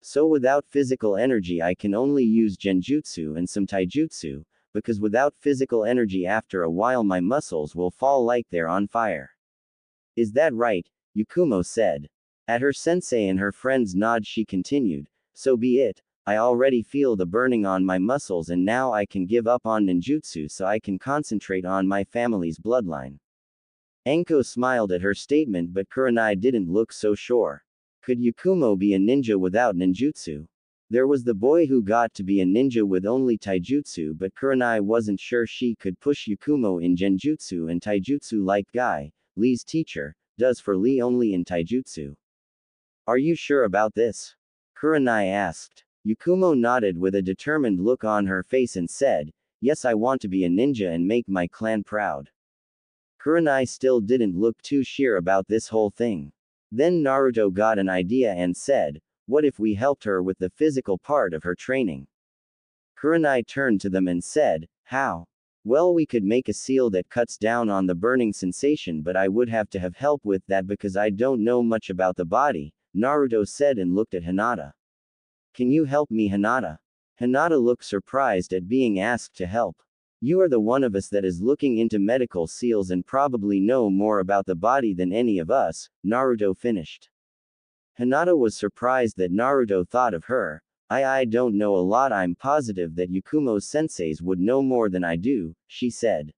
So without physical energy I can only use genjutsu and some taijutsu, because without physical energy after a while my muscles will fall like they're on fire. Is that right? Yakumo said. At her sensei and her friend's nod she continued, so be it. I already feel the burning on my muscles and now I can give up on ninjutsu so I can concentrate on my family's bloodline. Anko smiled at her statement, but Kurenai didn't look so sure. Could Yakumo be a ninja without ninjutsu? There was the boy who got to be a ninja with only taijutsu, but Kurenai wasn't sure she could push Yakumo in genjutsu and taijutsu like Guy, Lee's teacher, does for Lee only in taijutsu. Are you sure about this? Kurenai asked. Yakumo nodded with a determined look on her face and said, yes, I want to be a ninja and make my clan proud. Kurenai still didn't look too sure about this whole thing. Then Naruto got an idea and said, what if we helped her with the physical part of her training? Kurenai turned to them and said, how? Well, we could make a seal that cuts down on the burning sensation, but I would have to have help with that because I don't know much about the body, Naruto said and looked at Hinata. Can you help me, Hinata? Hinata looked surprised at being asked to help. You are the one of us that is looking into medical seals and probably know more about the body than any of us, Naruto finished. Hinata was surprised that Naruto thought of her. I don't know a lot. I'm positive that Yakumo's senseis would know more than I do, she said.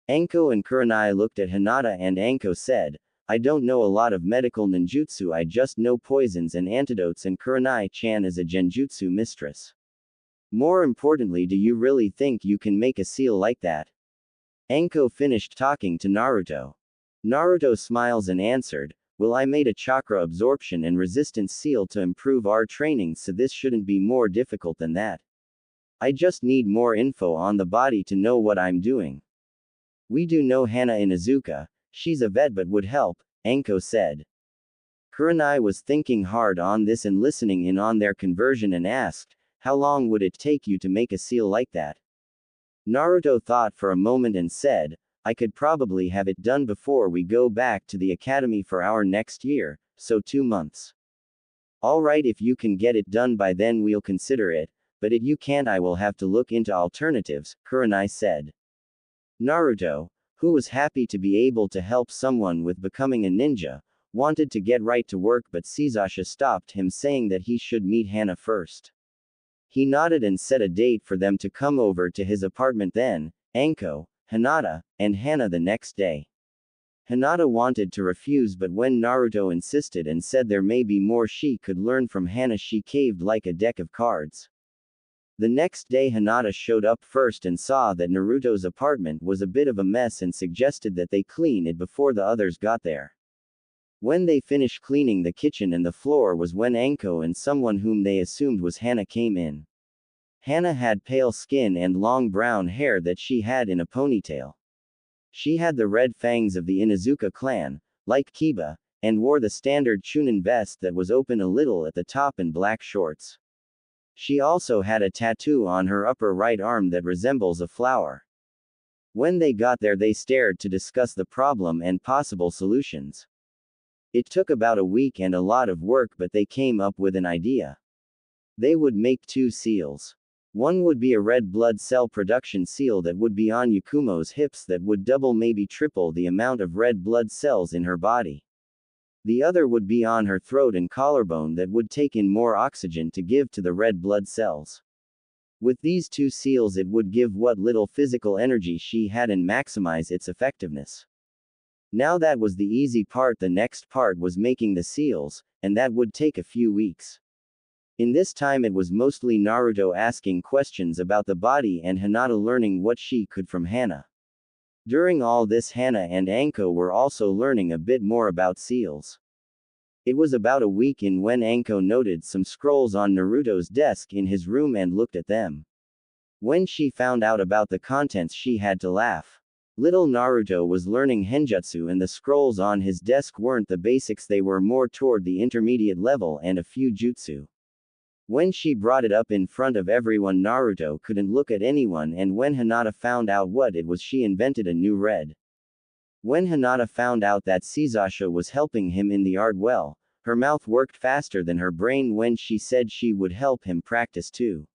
Anko and Kurenai looked at Hinata and Anko said, I don't know a lot of medical ninjutsu, I just know poisons and antidotes, and Kurenai-chan is a genjutsu mistress. More importantly, do you really think you can make a seal like that? Anko finished talking to Naruto. Naruto smiles and answered, well, I made a chakra absorption and resistance seal to improve our training, so this shouldn't be more difficult than that. I just need more info on the body to know what I'm doing. We do know Hana Inuzuka. She's a vet but would help, Anko said. Kurenai was thinking hard on this and listening in on their conversion and asked, how long would it take you to make a seal like that? Naruto thought for a moment and said, I could probably have it done before we go back to the academy for our next year, so 2 months. Alright, if you can get it done by then we'll consider it, but if you can't I will have to look into alternatives, Kurenai said. Naruto, who was happy to be able to help someone with becoming a ninja, wanted to get right to work, but Shizasha stopped him saying that he should meet Hana first. He nodded and set a date for them to come over to his apartment then, Anko, Hinata, and Hana the next day. Hinata wanted to refuse, but when Naruto insisted and said there may be more she could learn from Hana, she caved like a deck of cards. The next day Hinata showed up first and saw that Naruto's apartment was a bit of a mess and suggested that they clean it before the others got there. When they finished cleaning the kitchen and the floor was when Anko and someone whom they assumed was Hana came in. Hana had pale skin and long brown hair that she had in a ponytail. She had the red fangs of the Inuzuka clan, like Kiba, and wore the standard chunin vest that was open a little at the top and black shorts. She also had a tattoo on her upper right arm that resembles a flower. When they got there, they stared to discuss the problem and possible solutions. It took about a week and a lot of work, but they came up with an idea. They would make 2 seals. One would be a red blood cell production seal that would be on Yakumo's hips that would double, maybe triple the amount of red blood cells in her body. The other would be on her throat and collarbone that would take in more oxygen to give to the red blood cells. With these 2 seals, it would give what little physical energy she had and maximize its effectiveness. Now that was the easy part. The next part was making the seals, and that would take a few weeks. In this time, it was mostly Naruto asking questions about the body and Hinata learning what she could from Hana. During all this, Hana and Anko were also learning a bit more about seals. It was about a week in when Anko noted some scrolls on Naruto's desk in his room and looked at them. When she found out about the contents, she had to laugh. Little Naruto was learning Henjutsu, and the scrolls on his desk weren't the basics, they were more toward the intermediate level and a few jutsu. When she brought it up in front of everyone, Naruto couldn't look at anyone, and when Hinata found out what it was, she invented a new red. When Hinata found out that Sasasha was helping him in the art, well, her mouth worked faster than her brain when she said she would help him practice too.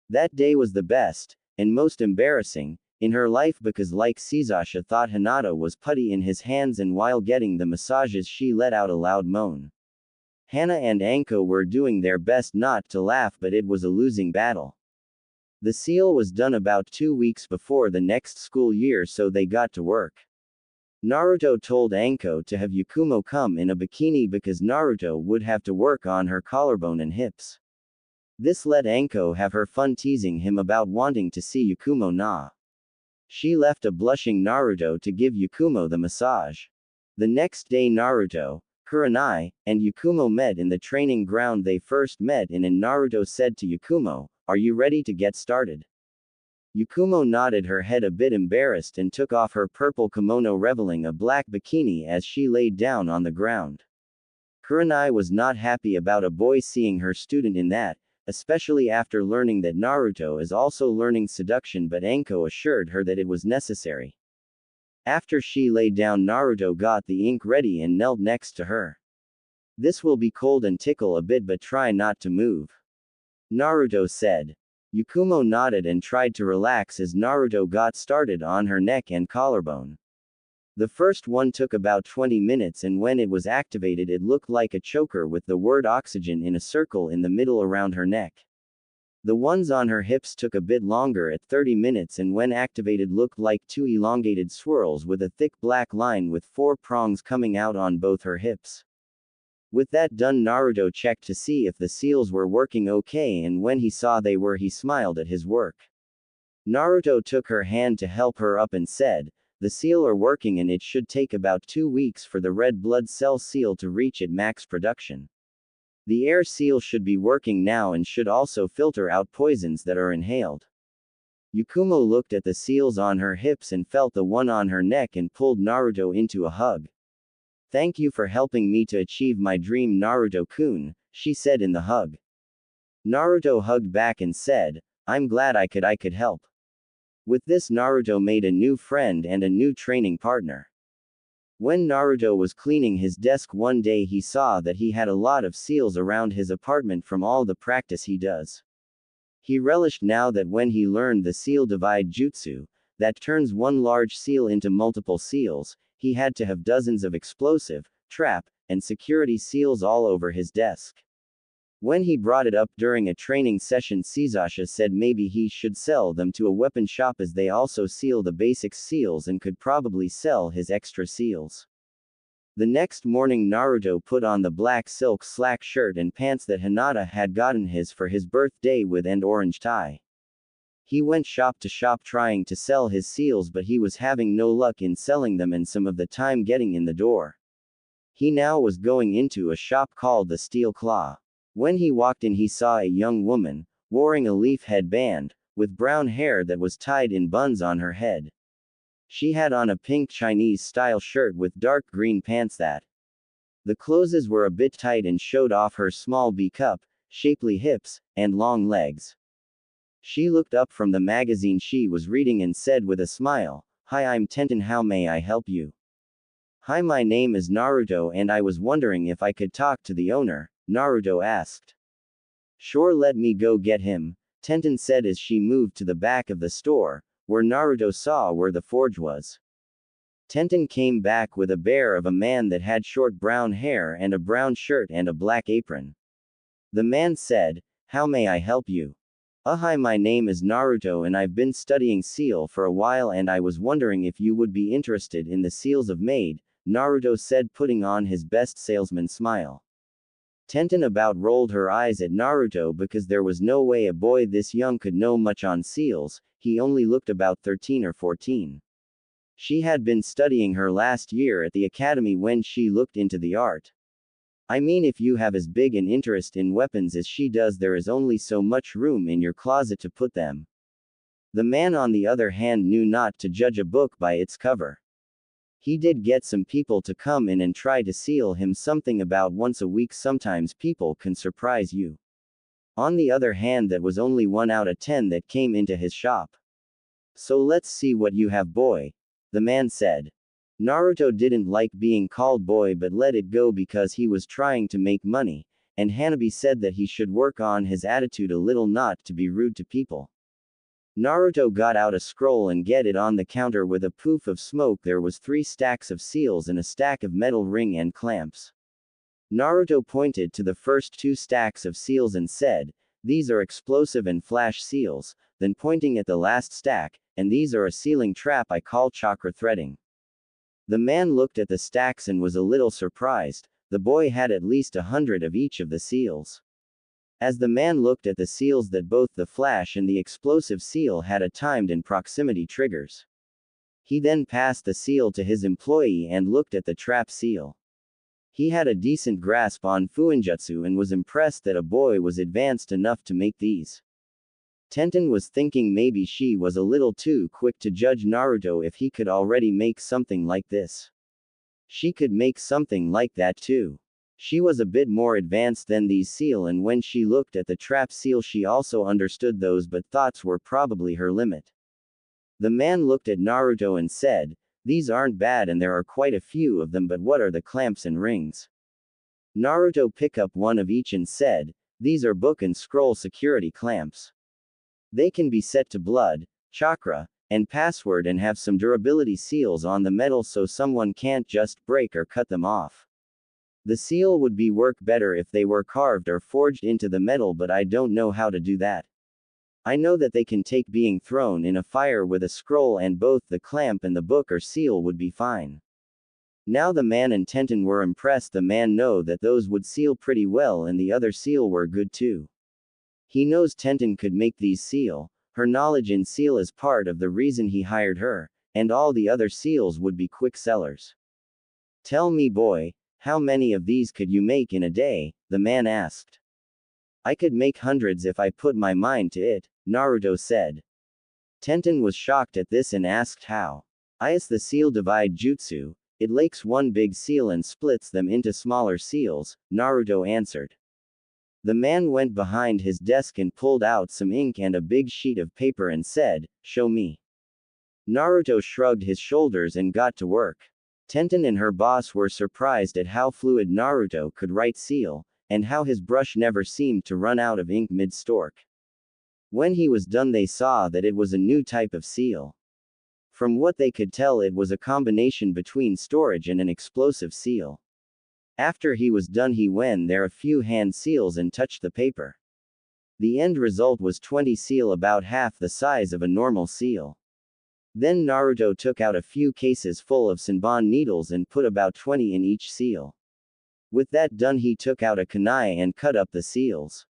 That day was the best, and most embarrassing, in her life, because like Sasasha thought Hinata was putty in his hands, and while getting the massages she let out a loud moan. Hana and Anko were doing their best not to laugh, but it was a losing battle. The seal was done about 2 weeks before the next school year, so they got to work. Naruto told Anko to have Yakumo come in a bikini because Naruto would have to work on her collarbone and hips. This let Anko have her fun teasing him about wanting to see Yakumo na. She left a blushing Naruto to give Yakumo the massage. The next day, Naruto, Kurenai, and Yakumo met in the training ground they first met in, and Naruto said to Yakumo, "Are you ready to get started?" Yakumo nodded her head, a bit embarrassed, and took off her purple kimono, revealing a black bikini as she laid down on the ground. Kurenai was not happy about a boy seeing her student in that, especially after learning that Naruto is also learning seduction, but Anko assured her that it was necessary. After she lay down, Naruto got the ink ready and knelt next to her. "This will be cold and tickle a bit, but try not to move," Naruto said. Yakumo nodded and tried to relax as Naruto got started on her neck and collarbone. The first one took about 20 minutes, and when it was activated, it looked like a choker with the word oxygen in a circle in the middle around her neck. The ones on her hips took a bit longer at 30 minutes, and when activated looked like 2 elongated swirls with a thick black line with 4 prongs coming out on both her hips. With that done, Naruto checked to see if the seals were working okay, and when he saw they were, he smiled at his work. Naruto took her hand to help her up and said, "The seal are working, and it should take about 2 weeks for the red blood cell seal to reach its max production. The air seal should be working now and should also filter out poisons that are inhaled." Yakumo looked at the seals on her hips and felt the one on her neck and pulled Naruto into a hug. "Thank you for helping me to achieve my dream, Naruto-kun," she said in the hug. Naruto hugged back and said, "I'm glad I could help." With this, Naruto made a new friend and a new training partner. When Naruto was cleaning his desk one day, he saw that he had a lot of seals around his apartment from all the practice he does. He relished now that when he learned the seal divide jutsu, that turns one large seal into multiple seals, he had to have dozens of explosive, trap, and security seals all over his desk. When he brought it up during a training session, Sasasha said maybe he should sell them to a weapon shop, as they also seal the basic seals and could probably sell his extra seals. The next morning, Naruto put on the black silk slack shirt and pants that Hinata had gotten his for his birthday with an orange tie. He went shop to shop trying to sell his seals, but he was having no luck in selling them and some of the time getting in the door. He now was going into a shop called the Steel Claw. When he walked in, he saw a young woman, wearing a leaf headband, with brown hair that was tied in buns on her head. She had on a pink Chinese-style shirt with dark green pants that The clothes were a bit tight and showed off her small B-cup, shapely hips, and long legs. She looked up from the magazine she was reading and said with a smile, "Hi, I'm Tenten, how may I help you?" "Hi, my name is Naruto and I was wondering if I could talk to the owner," Naruto asked. "Sure, let me go get him," Tenten said as she moved to the back of the store, where Naruto saw where the forge was. Tenten came back with a bear of a man that had short brown hair and a brown shirt and a black apron. The man said, "How may I help you?" Hi, my name is Naruto and I've been studying seal for a while and I was wondering if you would be interested in the seals of maid," Naruto said, putting on his best salesman smile. Tenten about rolled her eyes at Naruto because there was no way a boy this young could know much on seals, he only looked about 13 or 14. She had been studying her last year at the academy when she looked into the art. "I mean, if you have as big an interest in weapons as she does, there is only so much room in your closet to put them." The man on the other hand knew not to judge a book by its cover. He did get some people to come in and try to seal him something about once a week. Sometimes people can surprise you. On the other hand, that was only 1 out of 10 that came into his shop. "So let's see what you have, boy," the man said. Naruto didn't like being called boy but let it go because he was trying to make money, and Hanabi said that he should work on his attitude a little, not to be rude to people. Naruto got out a scroll and get it on the counter with a poof of smoke. There was 3 stacks of seals and a stack of metal ring and clamps. Naruto pointed to the first 2 stacks of seals and said, "These are explosive and flash seals," then pointing at the last stack, "And these are a sealing trap I call chakra threading." The man looked at the stacks and was a little surprised. The boy had at least 100 of each of the seals. As the man looked at the seals, that both the flash and the explosive seal had a timed and proximity triggers. He then passed the seal to his employee and looked at the trap seal. He had a decent grasp on Fuuinjutsu and was impressed that a boy was advanced enough to make these. Tenten was thinking maybe she was a little too quick to judge Naruto if he could already make something like this. She could make something like that too. She was a bit more advanced than these seal, and when she looked at the trap seal she also understood those, but thoughts were probably her limit. The man looked at Naruto and said, "These aren't bad and there are quite a few of them, but what are the clamps and rings?" Naruto picked up one of each and said, "These are book and scroll security clamps. They can be set to blood, chakra, and password and have some durability seals on the metal so someone can't just break or cut them off. The seal would be work better if they were carved or forged into the metal, but I don't know how to do that. I know that they can take being thrown in a fire with a scroll, and both the clamp and the book or seal would be fine." Now the man and Tenten were impressed. The man know that those would seal pretty well and the other seal were good too. He knows Tenten could make these seal. Her knowledge in seal is part of the reason he hired her, and all the other seals would be quick sellers. "Tell me, boy, how many of these could you make in a day?" the man asked. "I could make hundreds if I put my mind to it," Naruto said. Tenten was shocked at this and asked how. "Is the seal divide jutsu. It lakes one big seal and splits them into smaller seals," Naruto answered. The man went behind his desk and pulled out some ink and a big sheet of paper and said, "Show me." Naruto shrugged his shoulders and got to work. Tenten and her boss were surprised at how fluid Naruto could write seal, and how his brush never seemed to run out of ink mid-stroke. When he was done they saw that it was a new type of seal. From what they could tell, it was a combination between storage and an explosive seal. After he was done he went there a few hand seals and touched the paper. The end result was 20 seal, about half the size of a normal seal. Then Naruto took out a few cases full of Senbon needles and put about 20 in each seal. With that done he took out a kunai and cut up the seals.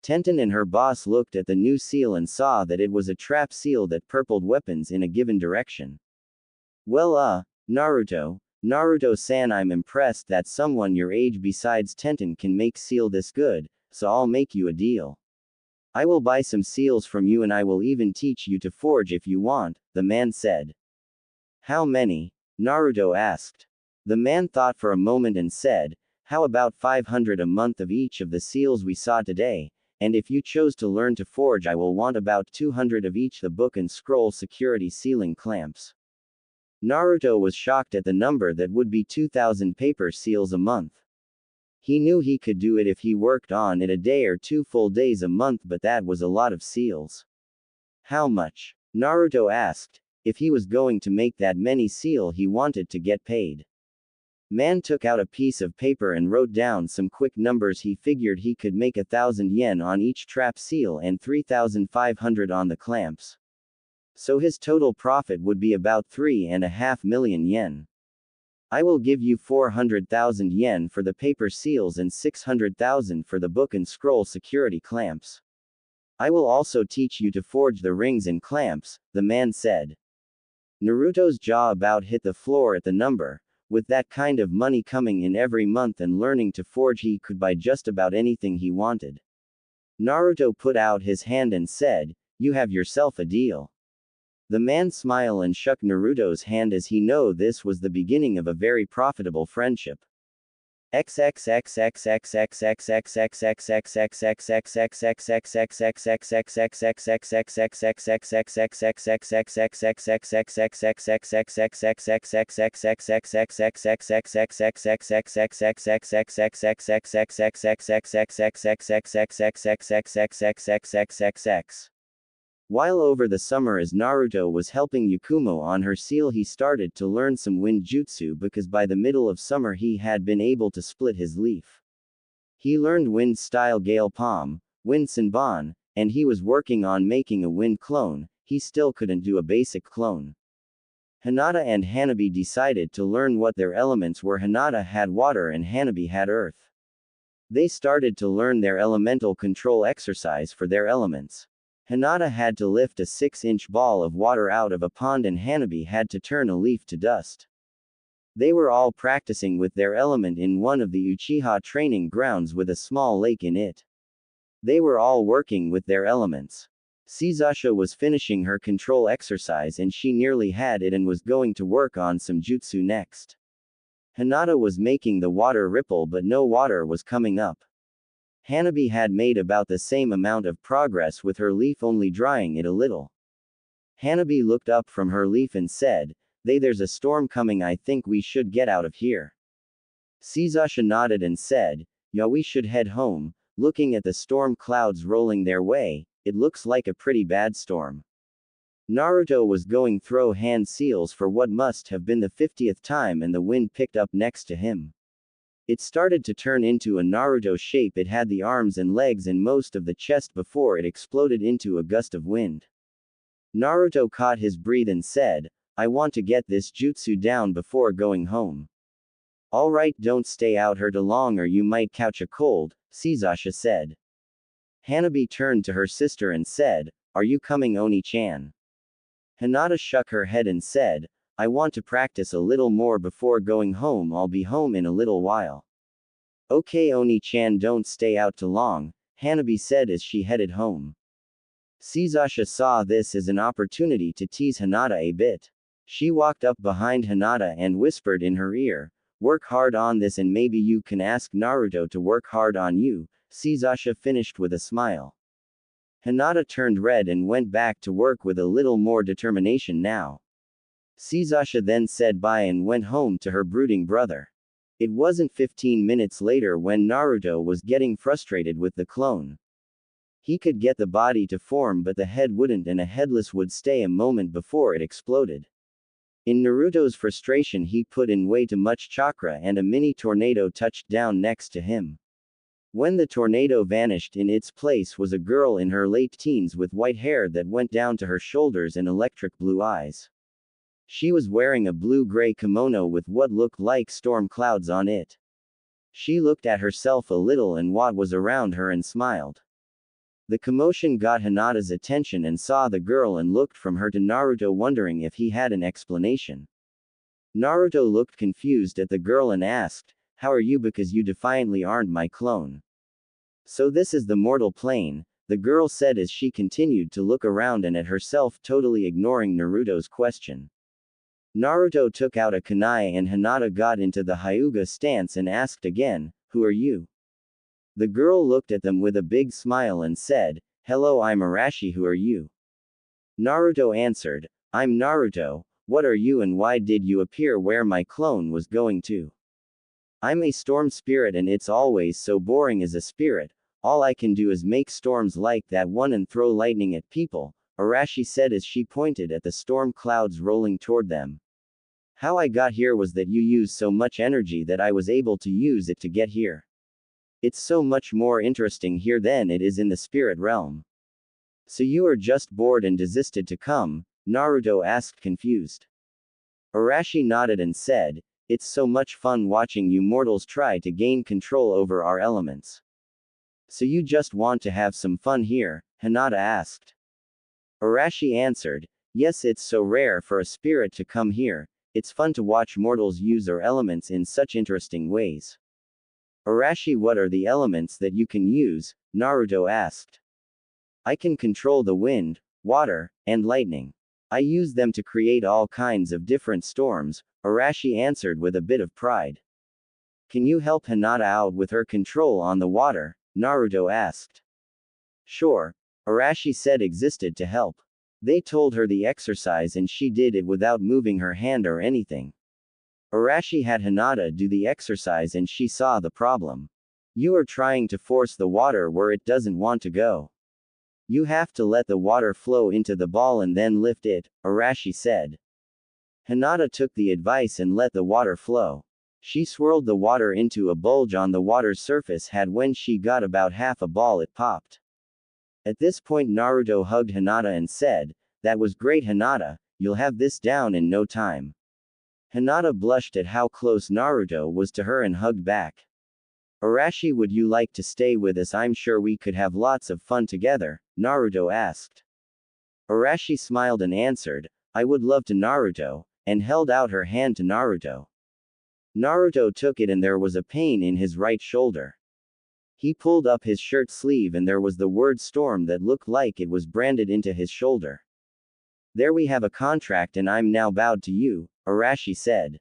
Tenten and her boss looked at the new seal and saw that it was a trap seal that purpled weapons in a given direction. "Well, Naruto-san, I'm impressed that someone your age besides Tenten can make seal this good, so I'll make you a deal. I will buy some seals from you and I will even teach you to forge if you want," the man said. "How many?" Naruto asked. The man thought for a moment and said, how about 500 a month of each of the seals we saw today, and if you chose to learn to forge I will want about 200 of each the book and scroll security sealing clamps. Naruto was shocked at the number that would be 2,000 paper seals a month. He knew he could do it if he worked on it a day or 2 full days a month, but that was a lot of seals. How much? Naruto asked. If he was going to make that many seal he wanted to get paid. Man took out a piece of paper and wrote down some quick numbers. He figured he could make 1,000 yen on each trap seal and 3,500 on the clamps. So his total profit would be about 3.5 million yen. I will give you 400,000 yen for the paper seals and 600,000 for the book and scroll security clamps. I will also teach you to forge the rings and clamps, the man said. Naruto's jaw about hit the floor at the number. With that kind of money coming in every month and learning to forge, he could buy just about anything he wanted. Naruto put out his hand and said, you have yourself a deal. The man smiled and shook Naruto's hand as he knew this was the beginning of a very profitable friendship. While over the summer as Naruto was helping Yakumo on her seal, he started to learn some wind jutsu because by the middle of summer he had been able to split his leaf. He learned wind style gale palm, wind senbon, and he was working on making a wind clone. He still couldn't do a basic clone. Hinata and Hanabi decided to learn what their elements were. Hinata had water and Hanabi had earth. They started to learn their elemental control exercise for their elements. Hinata had to lift a 6-inch ball of water out of a pond and Hanabi had to turn a leaf to dust. They were all practicing with their element in one of the Uchiha training grounds with a small lake in it. They were all working with their elements. Suzasha was finishing her control exercise and she nearly had it and was going to work on some jutsu next. Hinata was making the water ripple but no water was coming up. Hanabi had made about the same amount of progress with her leaf, only drying it a little. Hanabi looked up from her leaf and said, there's a storm coming, I think we should get out of here. Suzasha nodded and said, yeah, we should head home. Looking at the storm clouds rolling their way, it looks like a pretty bad storm. Naruto was going throw hand seals for what must have been the 50th time and the wind picked up next to him. It started to turn into a Naruto shape. It had the arms and legs and most of the chest before it exploded into a gust of wind. Naruto caught his breath and said, I want to get this jutsu down before going home. Alright, don't stay out here too long or you might catch a cold, Suzasha said. Hanabi turned to her sister and said, are you coming, Oni-chan? Hinata shook her head and said, I want to practice a little more before going home. I'll be home in a little while. Okay, Oni-chan, don't stay out too long, Hanabi said as she headed home. Suzasha saw this as an opportunity to tease Hinata a bit. She walked up behind Hinata and whispered in her ear, work hard on this and maybe you can ask Naruto to work hard on you. Suzasha finished with a smile. Hinata turned red and went back to work with a little more determination now. Suzasha then said bye and went home to her brooding brother. It wasn't 15 minutes later when Naruto was getting frustrated with the clone. He could get the body to form but the head wouldn't, and a headless would stay a moment before it exploded. In Naruto's frustration he put in way too much chakra and a mini tornado touched down next to him. When the tornado vanished, in its place was a girl in her late teens with white hair that went down to her shoulders and electric blue eyes. She was wearing a blue-gray kimono with what looked like storm clouds on it. She looked at herself a little and what was around her and smiled. The commotion got Hinata's attention and saw the girl and looked from her to Naruto wondering if he had an explanation. Naruto looked confused at the girl and asked, how are you, because you defiantly aren't my clone. So this is the mortal plane, the girl said as she continued to look around and at herself, totally ignoring Naruto's question. Naruto took out a kunai and Hinata got into the Hyuga stance and asked again, "Who are you?" The girl looked at them with a big smile and said, "Hello, I'm Arashi, who are you?" Naruto answered, "I'm Naruto, what are you and why did you appear where my clone was going to?" "I'm a storm spirit and it's always so boring as a spirit, all I can do is make storms like that one and throw lightning at people," Arashi said as she pointed at the storm clouds rolling toward them. "How I got here was that you used so much energy that I was able to use it to get here. It's so much more interesting here than it is in the spirit realm." "So you are just bored and desisted to come?" Naruto asked confused. Arashi nodded and said, "It's so much fun watching you mortals try to gain control over our elements." "So you just want to have some fun here?" Hinata asked. Arashi answered, "Yes, it's so rare for a spirit to come here, it's fun to watch mortals use our elements in such interesting ways." "Arashi, what are the elements that you can use?" Naruto asked. "I can control the wind, water, and lightning. I use them to create all kinds of different storms," Arashi answered with a bit of pride. "Can you help Hinata out with her control on the water?" Naruto asked. "Sure," Arashi said existed to help. They told her the exercise and she did it without moving her hand or anything. Arashi had Hinata do the exercise and she saw the problem. "You are trying to force the water where it doesn't want to go. You have to let the water flow into the ball and then lift it," Arashi said. Hinata took the advice and let the water flow. She swirled the water into a bulge on the water's surface had when she got about half a ball it popped. At this point Naruto hugged Hinata and said, "That was great Hinata, you'll have this down in no time." Hinata blushed at how close Naruto was to her and hugged back. "Arashi, would you like to stay with us? I'm sure we could have lots of fun together," Naruto asked. Arashi smiled and answered, "I would love to Naruto," and held out her hand to Naruto. Naruto took it and there was a pain in his right shoulder. He pulled up his shirt sleeve and there was the word storm that looked like it was branded into his shoulder. "There we have a contract and I'm now bowed to you," Arashi said.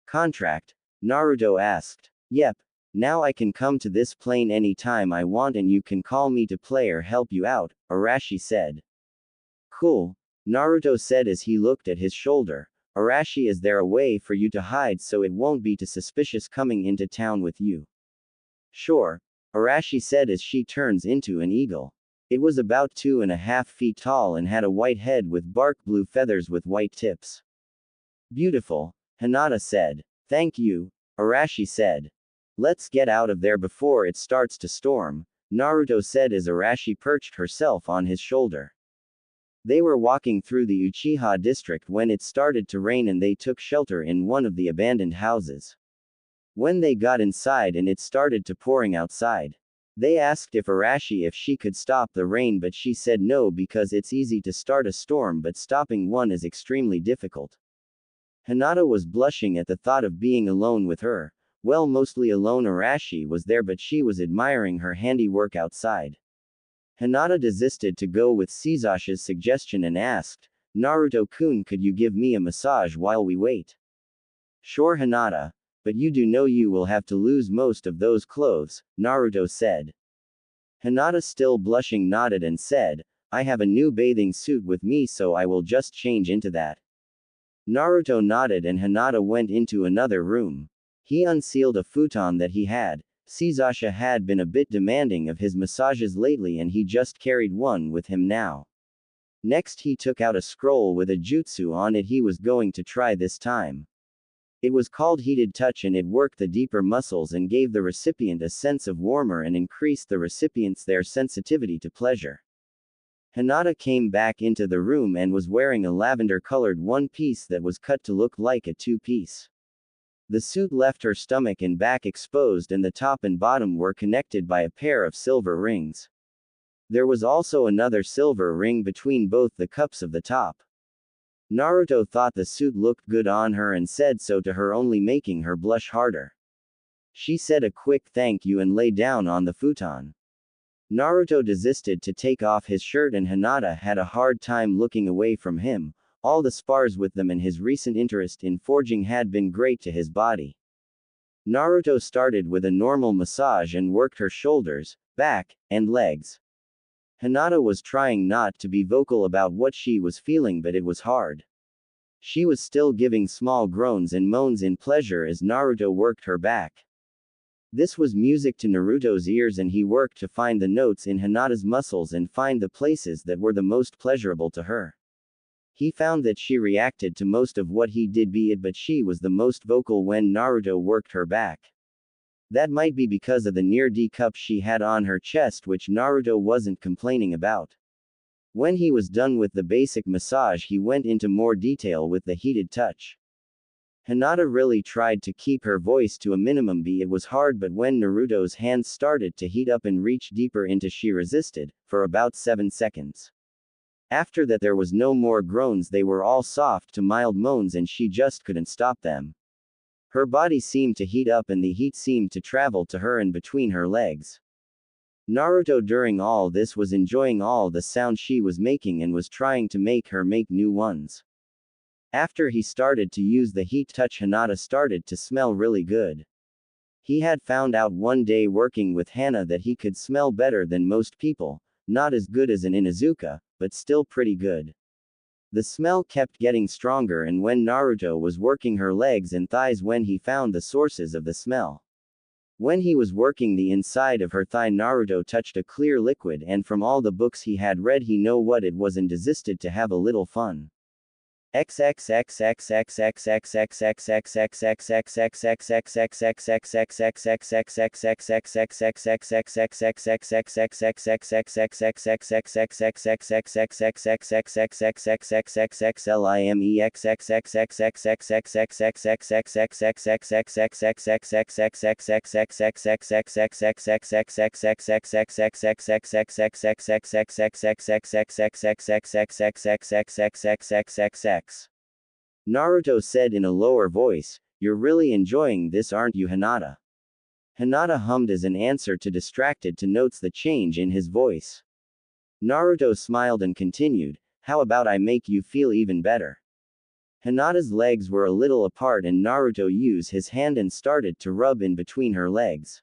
"Contract?" Naruto asked. "Yep. Now I can come to this plane any time I want and you can call me to play or help you out," Arashi said. "Cool," Naruto said as he looked at his shoulder. "Arashi, is there a way for you to hide so it won't be too suspicious coming into town with you?" "Sure," Arashi said as she turns into an eagle. It was about 2.5 feet tall and had a white head with dark blue feathers with white tips. "Beautiful," Hinata said. "Thank you," Arashi said. "Let's get out of there before it starts to storm," Naruto said as Arashi perched herself on his shoulder. They were walking through the Uchiha district when it started to rain and they took shelter in one of the abandoned houses. When they got inside and it started to pouring outside, they asked if Arashi if she could stop the rain, but she said no because it's easy to start a storm but stopping one is extremely difficult. Hinata was blushing at the thought of being alone with her. Well, mostly alone. Arashi was there but she was admiring her handiwork outside. Hinata desisted to go with Sasashi's suggestion and asked, "Naruto-kun, could you give me a massage while we wait?" "Sure Hinata. But you do know you will have to lose most of those clothes," Naruto said. Hinata, still blushing, nodded and said, "I have a new bathing suit with me so I will just change into that." Naruto nodded and Hinata went into another room. He unsealed a futon that he had. Sasasha had been a bit demanding of his massages lately and he just carried one with him now. Next he took out a scroll with a jutsu on it he was going to try this time. It was called Heated Touch and it worked the deeper muscles and gave the recipient a sense of warmth and increased the recipient's their sensitivity to pleasure. Hinata came back into the room and was wearing a lavender-colored one-piece that was cut to look like a two-piece. The suit left her stomach and back exposed and the top and bottom were connected by a pair of silver rings. There was also another silver ring between both the cups of the top. Naruto thought the suit looked good on her and said so to her, only making her blush harder. She said a quick thank you and lay down on the futon. Naruto desisted to take off his shirt and Hinata had a hard time looking away from him. All the spars with them and his recent interest in forging had been great to his body. Naruto started with a normal massage and worked her shoulders, back, and legs. Hinata was trying not to be vocal about what she was feeling, but it was hard. She was still giving small groans and moans in pleasure as Naruto worked her back. This was music to Naruto's ears, and he worked to find the notes in Hinata's muscles and find the places that were the most pleasurable to her. He found that she reacted to most of what he did, but she was the most vocal when Naruto worked her back. That might be because of the near-D cup she had on her chest, which Naruto wasn't complaining about. When he was done with the basic massage, he went into more detail with the heated touch. Hinata really tried to keep her voice to a minimum, it was hard, but when Naruto's hands started to heat up and reach deeper into, she resisted, for about 7 seconds. After that there was no more groans, they were all soft to mild moans, and she just couldn't stop them. Her body seemed to heat up and the heat seemed to travel to her and between her legs. Naruto during all this was enjoying all the sound she was making and was trying to make her make new ones. After he started to use the heat touch, Hinata started to smell really good. He had found out one day working with Hana that he could smell better than most people, not as good as an Inuzuka, but still pretty good. The smell kept getting stronger, and when Naruto was working her legs and thighs, when he found the sources of the smell. When he was working the inside of her thigh, Naruto touched a clear liquid, and from all the books he had read, he knew what it was and desisted to have a little fun. Naruto said in a lower voice, "You're really enjoying this, aren't you, Hinata?" Hinata hummed as an answer, to distracted to notice the change in his voice. Naruto smiled and continued, "How about I make you feel even better?" Hinata's legs were a little apart and Naruto used his hand and started to rub in between her legs.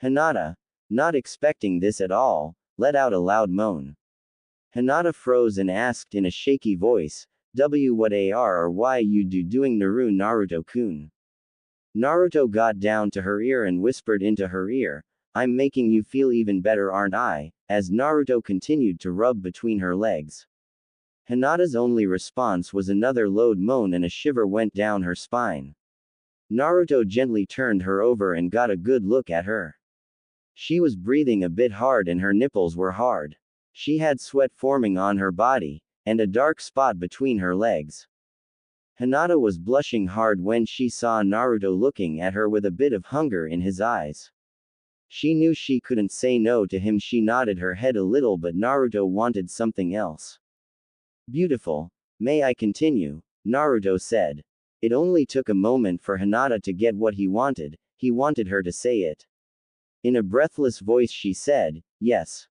Hinata, not expecting this at all, let out a loud moan. Hinata froze and asked in a shaky voice, What are why you doing Naruto-kun? Naruto got down to her ear and whispered into her ear, "I'm making you feel even better, aren't I?" as Naruto continued to rub between her legs. Hinata's only response was another loud moan and a shiver went down her spine. Naruto gently turned her over and got a good look at her. She was breathing a bit hard and her nipples were hard. She had sweat forming on her body, and a dark spot between her legs. Hinata was blushing hard when she saw Naruto looking at her with a bit of hunger in his eyes. She knew she couldn't say no to him. She nodded her head a little, but Naruto wanted something else. "Beautiful. May I continue?" Naruto said. It only took a moment for Hinata to get what he wanted her to say it. In a breathless voice she said, "Yes."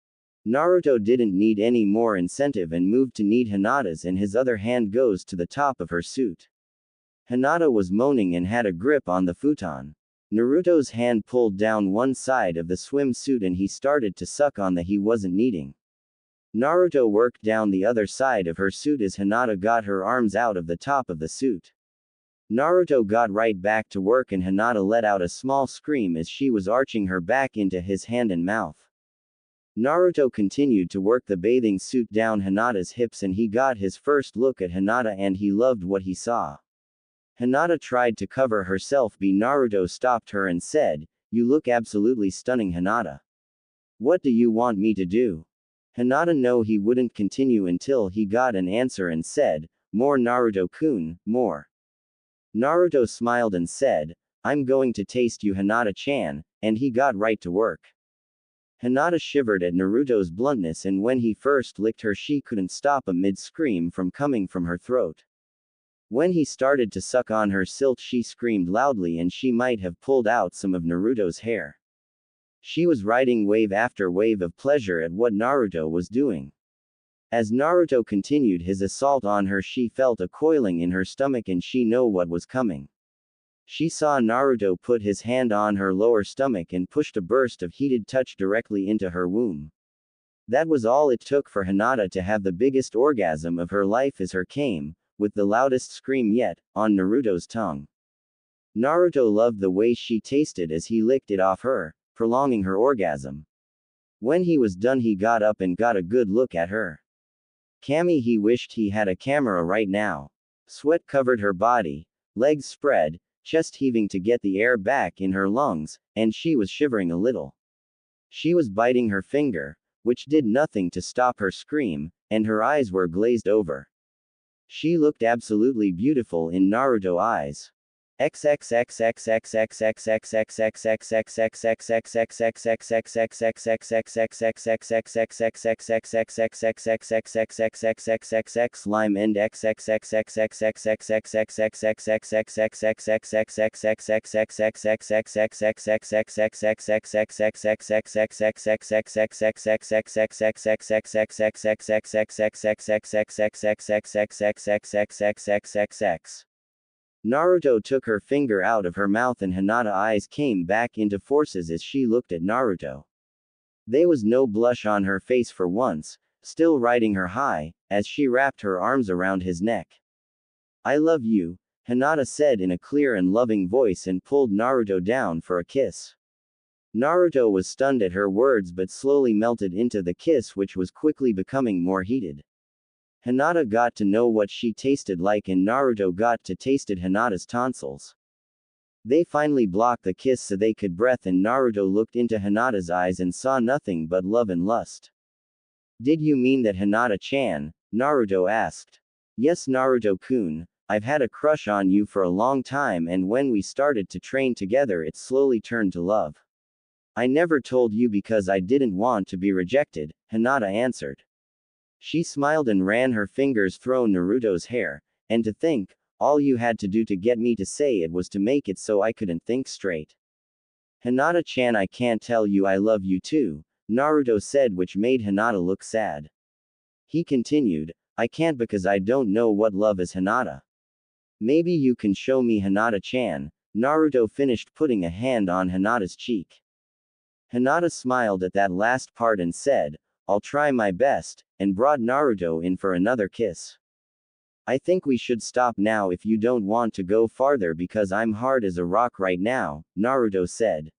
Naruto didn't need any more incentive and moved to knead Hinata's, and his other hand goes to the top of her suit. Hinata was moaning and had a grip on the futon. Naruto's hand pulled down one side of the swimsuit and he started to suck on the he wasn't kneading. Naruto worked down the other side of her suit as Hinata got her arms out of the top of the suit. Naruto got right back to work and Hinata let out a small scream as she was arching her back into his hand and mouth. Naruto continued to work the bathing suit down Hinata's hips and he got his first look at Hinata and he loved what he saw. Hinata tried to cover herself, but Naruto stopped her and said, "You look absolutely stunning, Hinata. What do you want me to do?" Hinata knew he wouldn't continue until he got an answer and said, "More, Naruto-kun, more." Naruto smiled and said, "I'm going to taste you, Hinata-chan," and he got right to work. Hinata shivered at Naruto's bluntness, and when he first licked her she couldn't stop a mid-scream from coming from her throat. When he started to suck on her silk she screamed loudly and she might have pulled out some of Naruto's hair. She was riding wave after wave of pleasure at what Naruto was doing. As Naruto continued his assault on her, she felt a coiling in her stomach and she knew what was coming. She saw Naruto put his hand on her lower stomach and pushed a burst of heated touch directly into her womb. That was all it took for Hinata to have the biggest orgasm of her life as her came, with the loudest scream yet, on Naruto's tongue. Naruto loved the way she tasted as he licked it off her, prolonging her orgasm. When he was done, he got up and got a good look at her. Cammy, he wished he had a camera right now. Sweat covered her body, legs spread, chest heaving to get the air back in her lungs, and she was shivering a little. She was biting her finger, which did nothing to stop her scream, and her eyes were glazed over. She looked absolutely beautiful in Naruto's eyes. Slime and Naruto took her finger out of her mouth and Hinata's eyes came back into forces as she looked at Naruto. There was no blush on her face for once, still riding her high, as she wrapped her arms around his neck. "I love you," Hinata said in a clear and loving voice and pulled Naruto down for a kiss. Naruto was stunned at her words but slowly melted into the kiss, which was quickly becoming more heated. Hinata got to know what she tasted like and Naruto got to tasted Hinata's tonsils. They finally blocked the kiss so they could breathe and Naruto looked into Hinata's eyes and saw nothing but love and lust. "Did you mean that, Hinata-chan?" Naruto asked. "Yes, Naruto-kun, I've had a crush on you for a long time and when we started to train together it slowly turned to love. I never told you because I didn't want to be rejected," Hinata answered. She smiled and ran her fingers through Naruto's hair, "And to think, all you had to do to get me to say it was to make it so I couldn't think straight." "Hinata-chan, I can't tell you I love you too," Naruto said, which made Hinata look sad. He continued, "I can't because I don't know what love is, Hinata. Maybe you can show me, Hinata-chan." Naruto finished putting a hand on Hinata's cheek. Hinata smiled at that last part and said, "I'll try my best," and brought Naruto in for another kiss. "I think we should stop now if you don't want to go farther because I'm hard as a rock right now," Naruto said.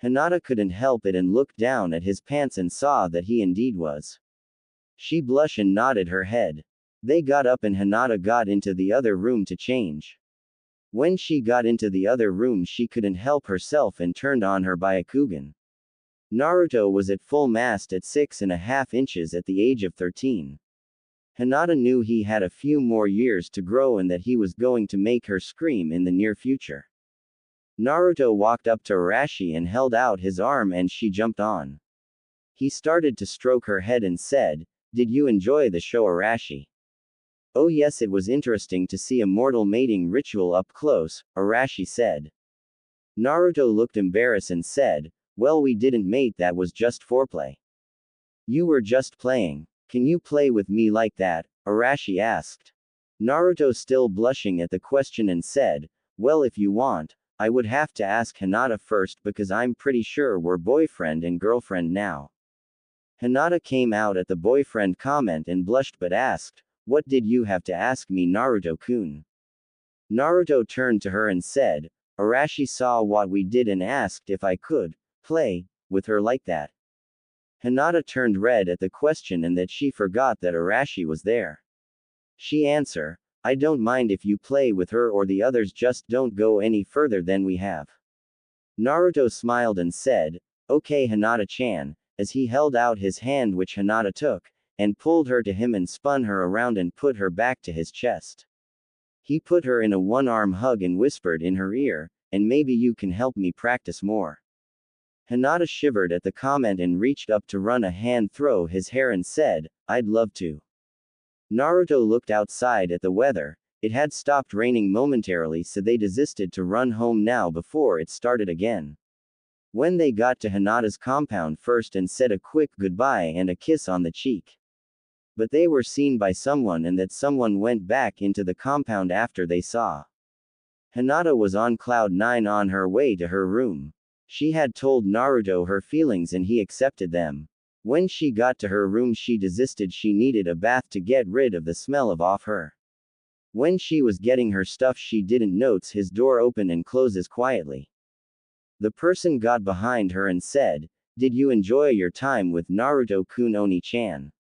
Hinata couldn't help it and looked down at his pants and saw that he indeed was. She blushed and nodded her head. They got up and Hinata got into the other room to change. When she got into the other room she couldn't help herself and turned on her Byakugan. Naruto was at full mast at 6.5 inches at the age of 13. Hinata knew he had a few more years to grow and that he was going to make her scream in the near future. Naruto walked up to Arashi and held out his arm and she jumped on. He started to stroke her head and said, "Did you enjoy the show, Arashi?" "Oh yes, it was interesting to see a mortal mating ritual up close," Arashi said. Naruto looked embarrassed and said, "Well, we didn't mate, that was just foreplay." "You were just playing. Can you play with me like that?" Arashi asked. Naruto, still blushing at the question, and said, "Well, if you want, I would have to ask Hinata first because I'm pretty sure we're boyfriend and girlfriend now." Hinata came out at the boyfriend comment and blushed but asked, "What did you have to ask me, Naruto-kun?" Naruto turned to her and said, "Arashi saw what we did and asked if I could play with her like that." Hinata turned red at the question and that she forgot that Arashi was there. She answered, "I don't mind if you play with her or the others, just don't go any further than we have." Naruto smiled and said, "Okay, Hinata-chan," as he held out his hand, which Hinata took, and pulled her to him and spun her around and put her back to his chest. He put her in a one-arm hug and whispered in her ear, "And maybe you can help me practice more." Hinata shivered at the comment and reached up to run a hand through his hair and said, "I'd love to." Naruto looked outside at the weather. It had stopped raining momentarily, so they desisted to run home now before it started again. When they got to Hinata's compound first and said a quick goodbye and a kiss on the cheek. but they were seen by someone and that someone went back into the compound after they saw. Hinata was on cloud 9 on her way to her room. She had told Naruto her feelings and he accepted them. When she got to her room she desisted, she needed a bath to get rid of the smell of off her. When she was getting her stuff she didn't notice his door open and closes quietly. The person got behind her and said, "Did you enjoy your time with Naruto-kun Oni-chan?"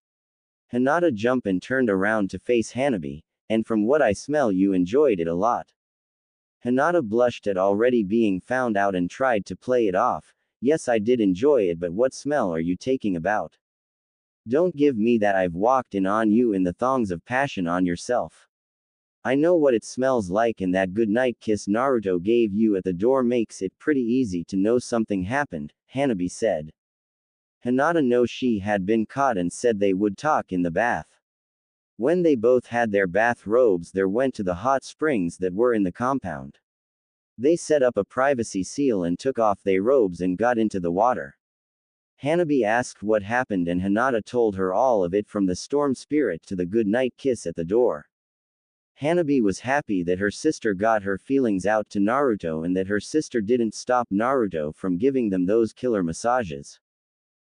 Hinata jumped and turned around to face Hanabi, "And from what I smell you enjoyed it a lot." Hinata blushed at already being found out and tried to play it off, "Yes I did enjoy it, but what smell are you taking about? Don't give me that, I've walked in on you in the thongs of passion on yourself. I know what it smells like, and that goodnight kiss Naruto gave you at the door makes it pretty easy to know something happened," Hanabi said. Hinata knew she had been caught and said they would talk in the bath. When they both had their bath robes they went to the hot springs that were in the compound. They set up a privacy seal and took off their robes and got into the water. Hanabi asked what happened and Hinata told her all of it, from the storm spirit to the good night kiss at the door. Hanabi was happy that her sister got her feelings out to Naruto and that her sister didn't stop Naruto from giving them those killer massages.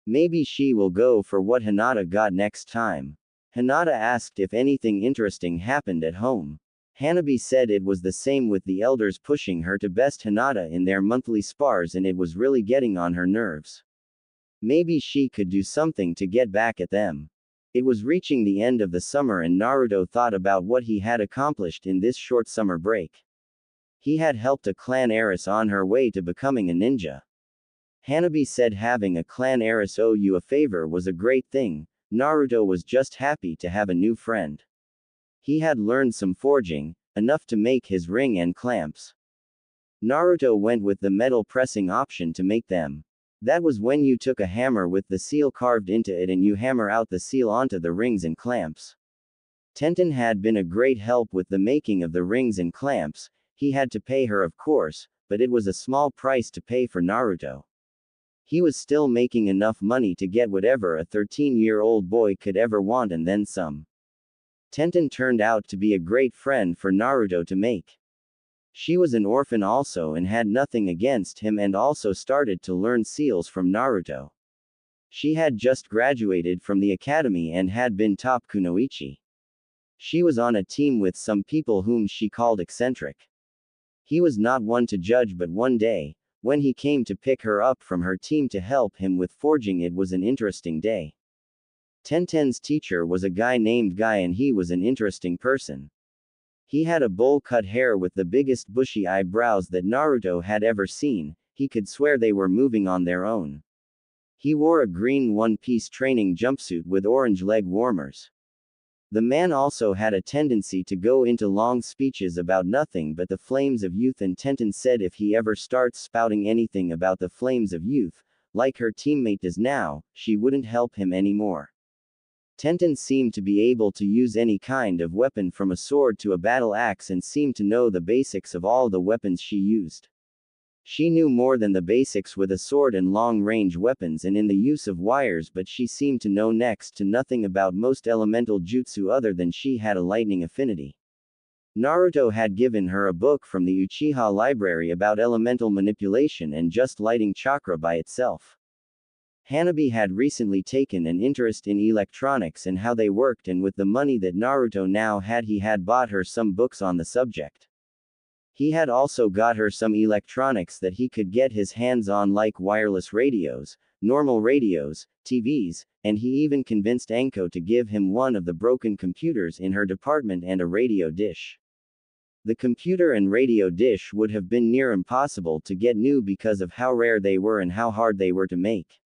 Maybe she will go for what Hinata got next time. Hinata asked if anything interesting happened at home. Hanabi said it was the same with the elders pushing her to best Hinata in their monthly spars and it was really getting on her nerves. Maybe she could do something to get back at them. It was reaching the end of the summer and Naruto thought about what he had accomplished in this short summer break. He had helped a clan heiress on her way to becoming a ninja. Hanabi said having a clan heiress owe you a favor was a great thing. Naruto was just happy to have a new friend. He had learned some forging, enough to make his ring and clamps. Naruto went with the metal pressing option to make them. That was when you took a hammer with the seal carved into it and you hammer out the seal onto the rings and clamps. Tenten had been a great help with the making of the rings and clamps. He had to pay her of course, but it was a small price to pay for Naruto. He was still making enough money to get whatever a 13-year-old boy could ever want and then some. Tenten turned out to be a great friend for Naruto to make. She was an orphan also and had nothing against him and also started to learn seals from Naruto. She had just graduated from the academy and had been top kunoichi. She was on a team with some people whom she called eccentric. He was not one to judge, but one day, when he came to pick her up from her team to help him with forging, it was an interesting day. Tenten's teacher was a guy named Guy and he was an interesting person. He had a bowl-cut hair with the biggest bushy eyebrows that Naruto had ever seen. He could swear they were moving on their own. He wore a green one-piece training jumpsuit with orange leg warmers. The man also had a tendency to go into long speeches about nothing but the flames of youth, and Tenten said if he ever starts spouting anything about the flames of youth, like her teammate does now, she wouldn't help him anymore. Tenten seemed to be able to use any kind of weapon from a sword to a battle axe and seemed to know the basics of all the weapons she used. She knew more than the basics with a sword and long-range weapons and in the use of wires, but she seemed to know next to nothing about most elemental jutsu other than she had a lightning affinity. Naruto had given her a book from the Uchiha library about elemental manipulation and just lighting chakra by itself. Hanabi had recently taken an interest in electronics and how they worked, and with the money that Naruto now had he had bought her some books on the subject. He had also got her some electronics that he could get his hands on, like wireless radios, normal radios, TVs, and he even convinced Anko to give him one of the broken computers in her department and a radio dish. The computer and radio dish would have been near impossible to get new because of how rare they were and how hard they were to make.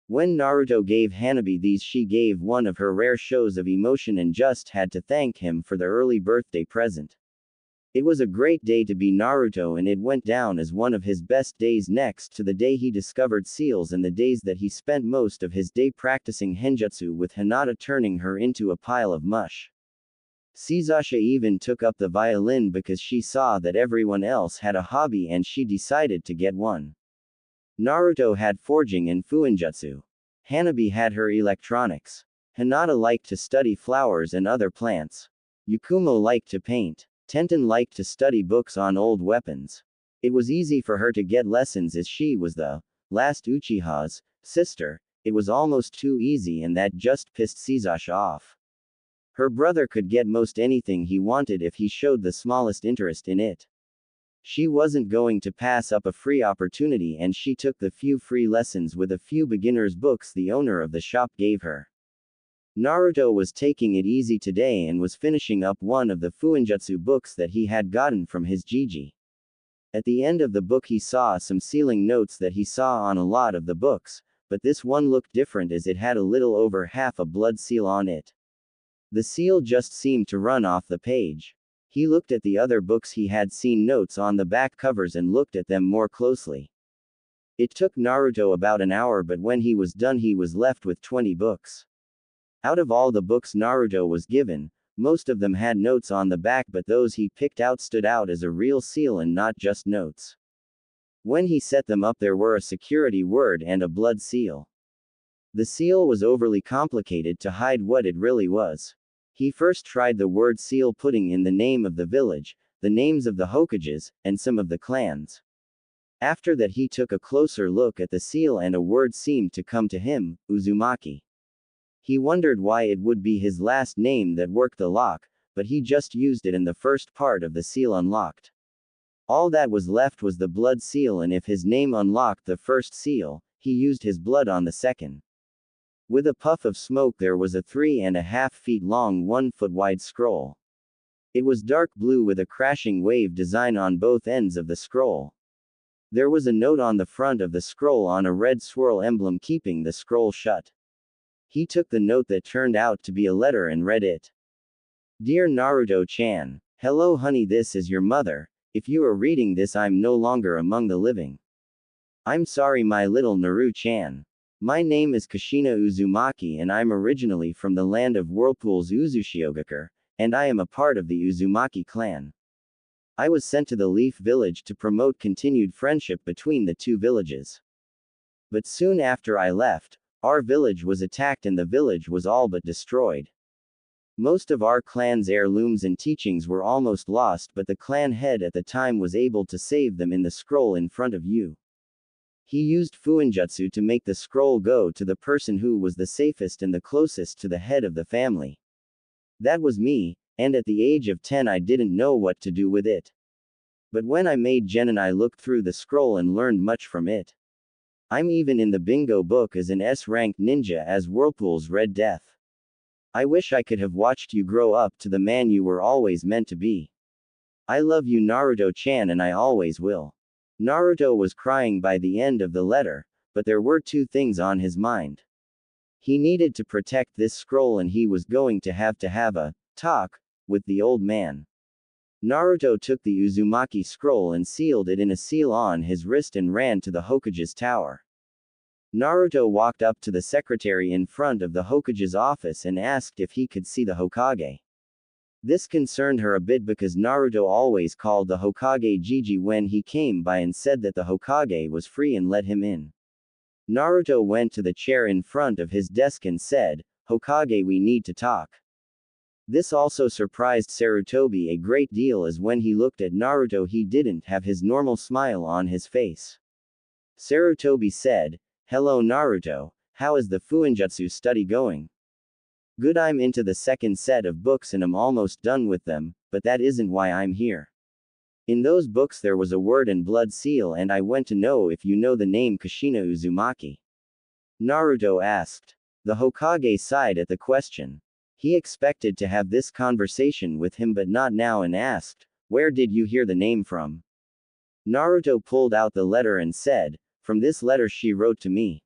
When Naruto gave Hanabi these, she gave one of her rare shows of emotion and just had to thank him for the early birthday present. It was a great day to be Naruto and it went down as one of his best days next to the day he discovered seals and the days that he spent most of his day practicing Hinjutsu with Hinata turning her into a pile of mush. Sasha even took up the violin because she saw that everyone else had a hobby and she decided to get one. Naruto had forging and Fuuinjutsu. Hanabi had her electronics. Hinata liked to study flowers and other plants. Yukumo liked to paint. Tenten liked to study books on old weapons. It was easy for her to get lessons as she was the last Uchiha's sister. It was almost too easy, and that just pissed Sasasha off. Her brother could get most anything he wanted if he showed the smallest interest in it. She wasn't going to pass up a free opportunity, and she took the few free lessons with a few beginner's books the owner of the shop gave her. Naruto was taking it easy today and was finishing up one of the Fuuinjutsu books that he had gotten from his Jiji. At the end of the book he saw some sealing notes that he saw on a lot of the books, but this one looked different as it had a little over half a blood seal on it. The seal just seemed to run off the page. He looked at the other books he had seen notes on the back covers and looked at them more closely. It took Naruto about an hour, but when he was done he was left with 20 books. Out of all the books Naruto was given, most of them had notes on the back, but those he picked out stood out as a real seal and not just notes. When he set them up there were a security word and a blood seal. The seal was overly complicated to hide what it really was. He first tried the word seal, putting in the name of the village, the names of the Hokages, and some of the clans. After that he took a closer look at the seal and a word seemed to come to him, Uzumaki. He wondered why it would be his last name that worked the lock, but he just used it and the first part of the seal unlocked. All that was left was the blood seal, and if his name unlocked the first seal, he used his blood on the second. With a puff of smoke there was a 3.5 feet long 1 foot wide scroll. It was dark blue with a crashing wave design on both ends of the scroll. There was a note on the front of the scroll on a red swirl emblem keeping the scroll shut. He took the note that turned out to be a letter and read it. Dear Naruto-chan. Hello honey, this is your mother. If you are reading this, I'm no longer among the living. I'm sorry my little Naru-chan. My name is Kushina Uzumaki and I'm originally from the land of Whirlpool's Uzushiogakure, and I am a part of the Uzumaki clan. I was sent to the Leaf Village to promote continued friendship between the two villages. But soon after I left, our village was attacked and the village was all but destroyed. Most of our clan's heirlooms and teachings were almost lost, but the clan head at the time was able to save them in the scroll in front of you. He used Fuuinjutsu to make the scroll go to the person who was the safest and the closest to the head of the family. That was me, and at the age of 10 I didn't know what to do with it. But when I made Genin I looked through the scroll and learned much from it. I'm even in the bingo book as an S-ranked ninja as Whirlpool's Red Death. I wish I could have watched you grow up to the man you were always meant to be. I love you Naruto-chan and I always will. Naruto was crying by the end of the letter, but there were two things on his mind. He needed to protect this scroll and he was going to have a talk with the old man. Naruto took the Uzumaki scroll and sealed it in a seal on his wrist and ran to the Hokage's tower. Naruto walked up to the secretary in front of the Hokage's office and asked if he could see the Hokage. This concerned her a bit because Naruto always called the Hokage Jiji when he came by and said that the Hokage was free and let him in. Naruto went to the chair in front of his desk and said, Hokage, we need to talk. This also surprised Sarutobi a great deal as when he looked at Naruto he didn't have his normal smile on his face. Sarutobi said, Hello Naruto, how is the Fuuinjutsu study going? Good, I'm into the second set of books and I'm almost done with them, but that isn't why I'm here. In those books there was a word and blood seal and I want to know if you know the name Kushina Uzumaki. Naruto asked. The Hokage sighed at the question. He expected to have this conversation with him but not now and asked, where did you hear the name from? Naruto pulled out the letter and said, from this letter she wrote to me.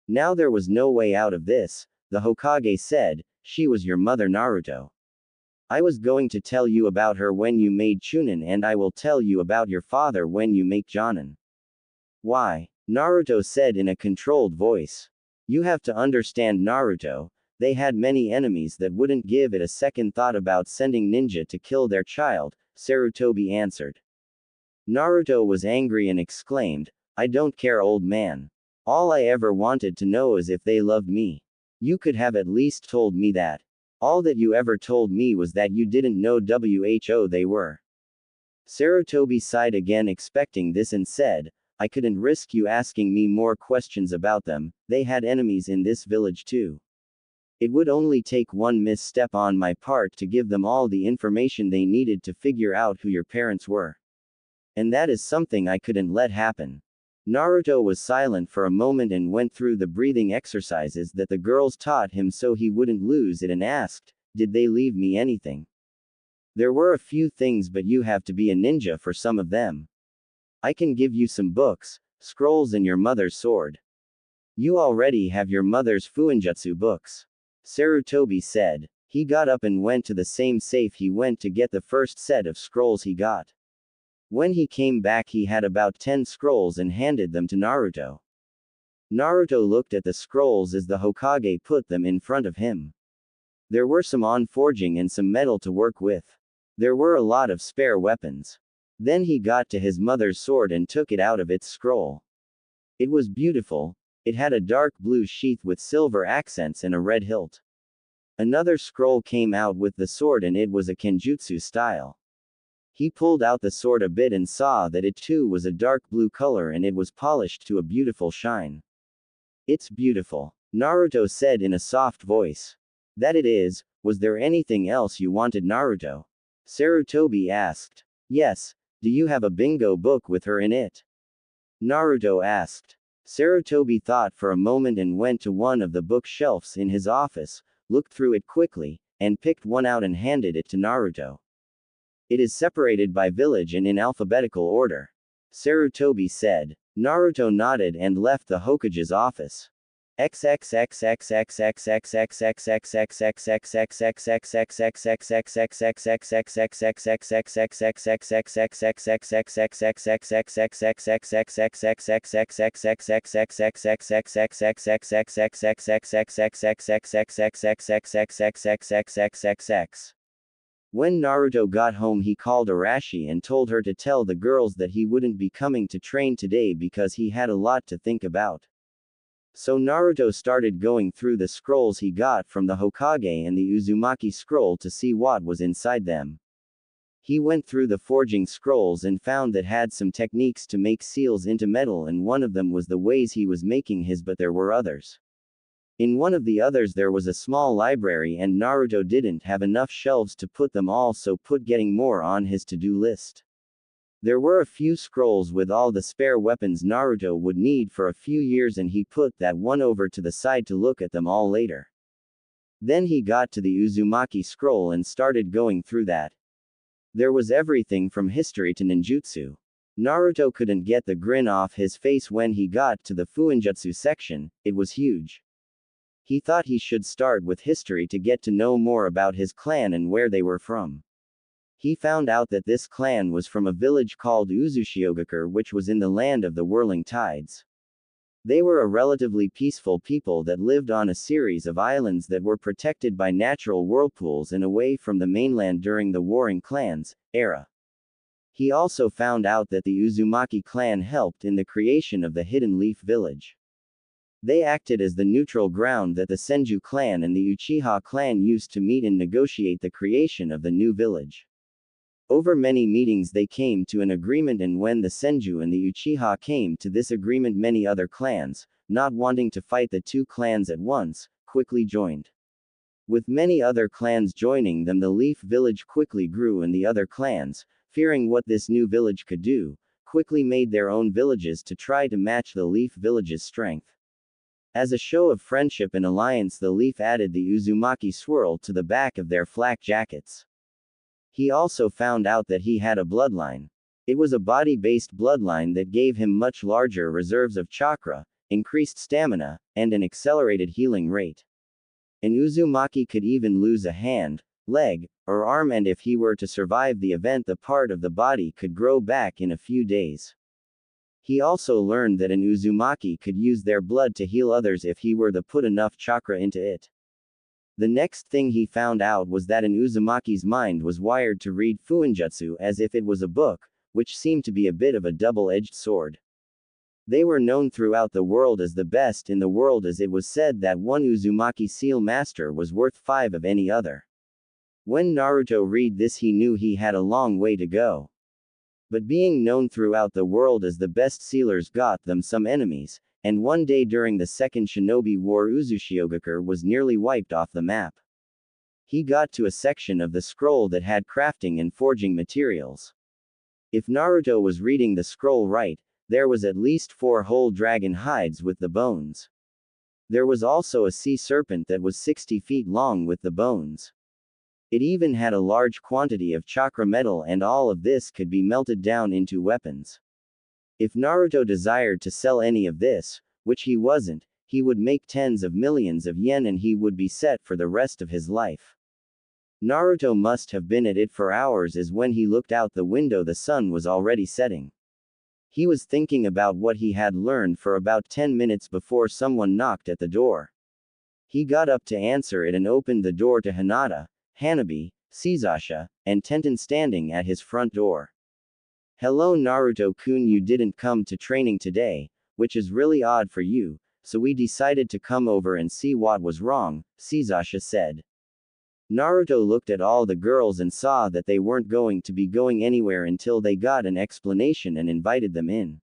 Now there was no way out of this. The Hokage said, she was your mother Naruto. I was going to tell you about her when you made Chunin and I will tell you about your father when you make Jonin. Why? Naruto said in a controlled voice. You have to understand Naruto, they had many enemies that wouldn't give it a second thought about sending ninja to kill their child, Sarutobi answered. Naruto was angry and exclaimed, I don't care old man. All I ever wanted to know is if they loved me. You could have at least told me that. All that you ever told me was that you didn't know who they were. Sarutobi sighed again, expecting this, and said, I couldn't risk you asking me more questions about them. They had enemies in this village too. It would only take one misstep on my part to give them all the information they needed to figure out who your parents were. And that is something I couldn't let happen. Naruto was silent for a moment and went through the breathing exercises that the girls taught him so he wouldn't lose it, and asked, Did they leave me anything? There were a few things, but you have to be a ninja for some of them. I can give you some books, scrolls, and your mother's sword. You already have your mother's Fuuinjutsu books. Sarutobi said. He got up and went to the same safe he went to get the first set of scrolls he got. When he came back, he had about 10 scrolls and handed them to Naruto. Naruto looked at the scrolls as the Hokage put them in front of him. There were some on forging and some metal to work with. There were a lot of spare weapons. Then he got to his mother's sword and took it out of its scroll. It was beautiful. It had a dark blue sheath with silver accents and a red hilt. Another scroll came out with the sword, and it was a kenjutsu style. He pulled out the sword a bit and saw that it too was a dark blue color, and it was polished to a beautiful shine. It's beautiful, Naruto said in a soft voice. That it is. Was there anything else you wanted, Naruto? Sarutobi asked. Yes. Do you have a bingo book with her in it? Naruto asked. Sarutobi thought for a moment and went to one of the bookshelves in his office, looked through it quickly, and picked one out and handed it to Naruto. It is separated by village and in alphabetical order. Sarutobi said. Naruto nodded and left the Hokage's office. When Naruto got home, he called Arashi and told her to tell the girls that he wouldn't be coming to train today because he had a lot to think about. So Naruto started going through the scrolls he got from the Hokage and the Uzumaki scroll to see what was inside them. He went through the forging scrolls and found that had some techniques to make seals into metal, and one of them was the ways he was making his, but there were others. In one of the others there was a small library, and Naruto didn't have enough shelves to put them all, so put getting more on his to-do list. There were a few scrolls with all the spare weapons Naruto would need for a few years, and he put that one over to the side to look at them all later. Then he got to the Uzumaki scroll and started going through that. There was everything from history to ninjutsu. Naruto couldn't get the grin off his face when he got to the Fuuinjutsu section. It was huge. He thought he should start with history to get to know more about his clan and where they were from. He found out that this clan was from a village called Uzushiogakure, which was in the land of the whirling tides. They were a relatively peaceful people that lived on a series of islands that were protected by natural whirlpools and away from the mainland during the Warring Clans era. He also found out that the Uzumaki clan helped in the creation of the Hidden Leaf Village. They acted as the neutral ground that the Senju clan and the Uchiha clan used to meet and negotiate the creation of the new village. Over many meetings they came to an agreement, and when the Senju and the Uchiha came to this agreement, many other clans, not wanting to fight the two clans at once, quickly joined. With many other clans joining them, the Leaf Village quickly grew, and the other clans, fearing what this new village could do, quickly made their own villages to try to match the Leaf Village's strength. As a show of friendship and alliance, the Leaf added the Uzumaki swirl to the back of their flak jackets. He also found out that he had a bloodline. It was a body-based bloodline that gave him much larger reserves of chakra, increased stamina, and an accelerated healing rate. An Uzumaki could even lose a hand, leg, or arm, and if he were to survive the event, the part of the body could grow back in a few days. He also learned that an Uzumaki could use their blood to heal others if he were to put enough chakra into it. The next thing he found out was that an Uzumaki's mind was wired to read Fuuinjutsu as if it was a book, which seemed to be a bit of a double-edged sword. They were known throughout the world as the best in the world, as it was said that one Uzumaki seal master was worth 5 of any other. When Naruto read this, he knew he had a long way to go. But being known throughout the world as the best sealers got them some enemies, and one day during the Second Shinobi War Uzushiogakure was nearly wiped off the map. He got to a section of the scroll that had crafting and forging materials. If Naruto was reading the scroll right, there was at least 4 whole dragon hides with the bones. There was also a sea serpent that was 60 feet long with the bones. It even had a large quantity of chakra metal, and all of this could be melted down into weapons. If Naruto desired to sell any of this, which he wasn't, he would make tens of millions of yen and he would be set for the rest of his life. Naruto must have been at it for hours, as when he looked out the window the sun was already setting. He was thinking about what he had learned for about 10 minutes before someone knocked at the door. He got up to answer it and opened the door to Hinata, Hanabi, Sasha, and Tenten standing at his front door. "Hello Naruto-kun, you didn't come to training today, which is really odd for you, so we decided to come over and see what was wrong," Sasha said. Naruto looked at all the girls and saw that they weren't going to be going anywhere until they got an explanation and invited them in.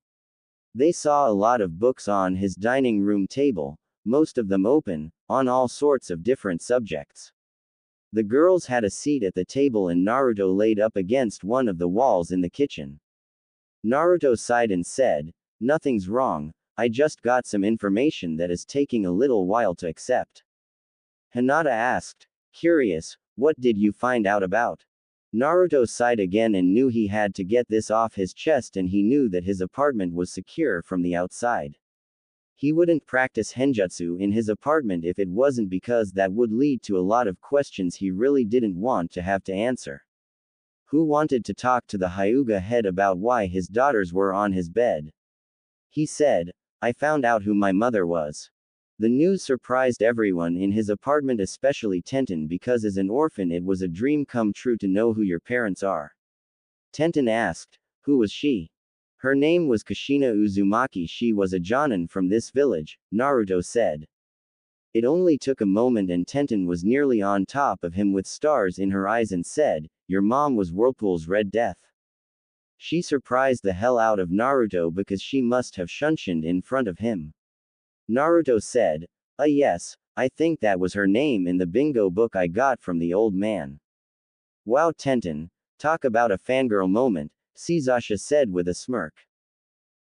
They saw a lot of books on his dining room table, most of them open, on all sorts of different subjects. The girls had a seat at the table and Naruto laid up against one of the walls in the kitchen. Naruto sighed and said, "Nothing's wrong, I just got some information that is taking a little while to accept." Hinata asked, "Curious, what did you find out about?" Naruto sighed again and knew he had to get this off his chest, and he knew that his apartment was secure from the outside. He wouldn't practice Henjutsu in his apartment if it wasn't because that would lead to a lot of questions he really didn't want to have to answer. Who wanted to talk to the Hyuga head about why his daughters were on his bed? He said, "I found out who my mother was." The news surprised everyone in his apartment, especially Tenten, because as an orphan it was a dream come true to know who your parents are. Tenten asked, "Who was she?" "Her name was Kushina Uzumaki. She was a jonin from this village," Naruto said. It only took a moment and Tenten was nearly on top of him with stars in her eyes and said, "Your mom was Whirlpool's Red Death." She surprised the hell out of Naruto because she must have shunshined in front of him. Naruto said, Yes, I think that was her name in the bingo book I got from the old man." "Wow Tenten, talk about a fangirl moment," Sasha said with a smirk.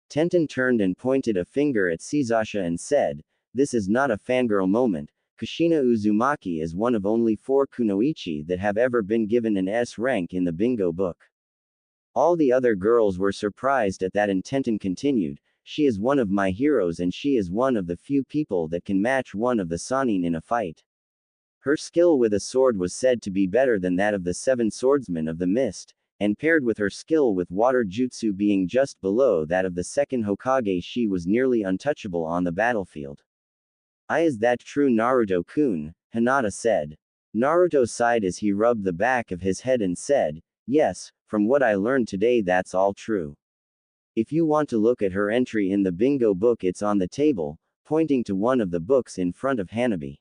Tenten turned and pointed a finger at Sasha and said, "This is not a fangirl moment. Kushina Uzumaki is one of only 4 kunoichi that have ever been given an S rank in the bingo book." All the other girls were surprised at that, and Tenten continued, "She is one of my heroes and she is one of the few people that can match one of the Sannin in a fight. Her skill with a sword was said to be better than that of the 7 swordsmen of the mist, and paired with her skill with water jutsu being just below that of the second Hokage, she was nearly untouchable on the battlefield." Is that true Naruto-kun?" Hinata said. Naruto sighed as he rubbed the back of his head and said, "Yes, from what I learned today that's all true. If you want to look at her entry in the bingo book, it's on the table," pointing to one of the books in front of Hanabi.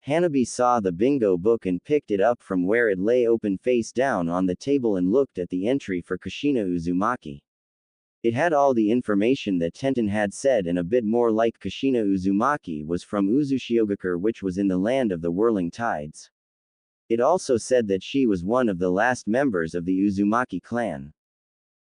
Hanabi saw the bingo book and picked it up from where it lay open face down on the table and looked at the entry for Kushina Uzumaki. It had all the information that Tenten had said and a bit more. Like Kushina Uzumaki was from Uzushiogakure, which was in the land of the whirling tides. It also said that she was one of the last members of the Uzumaki clan.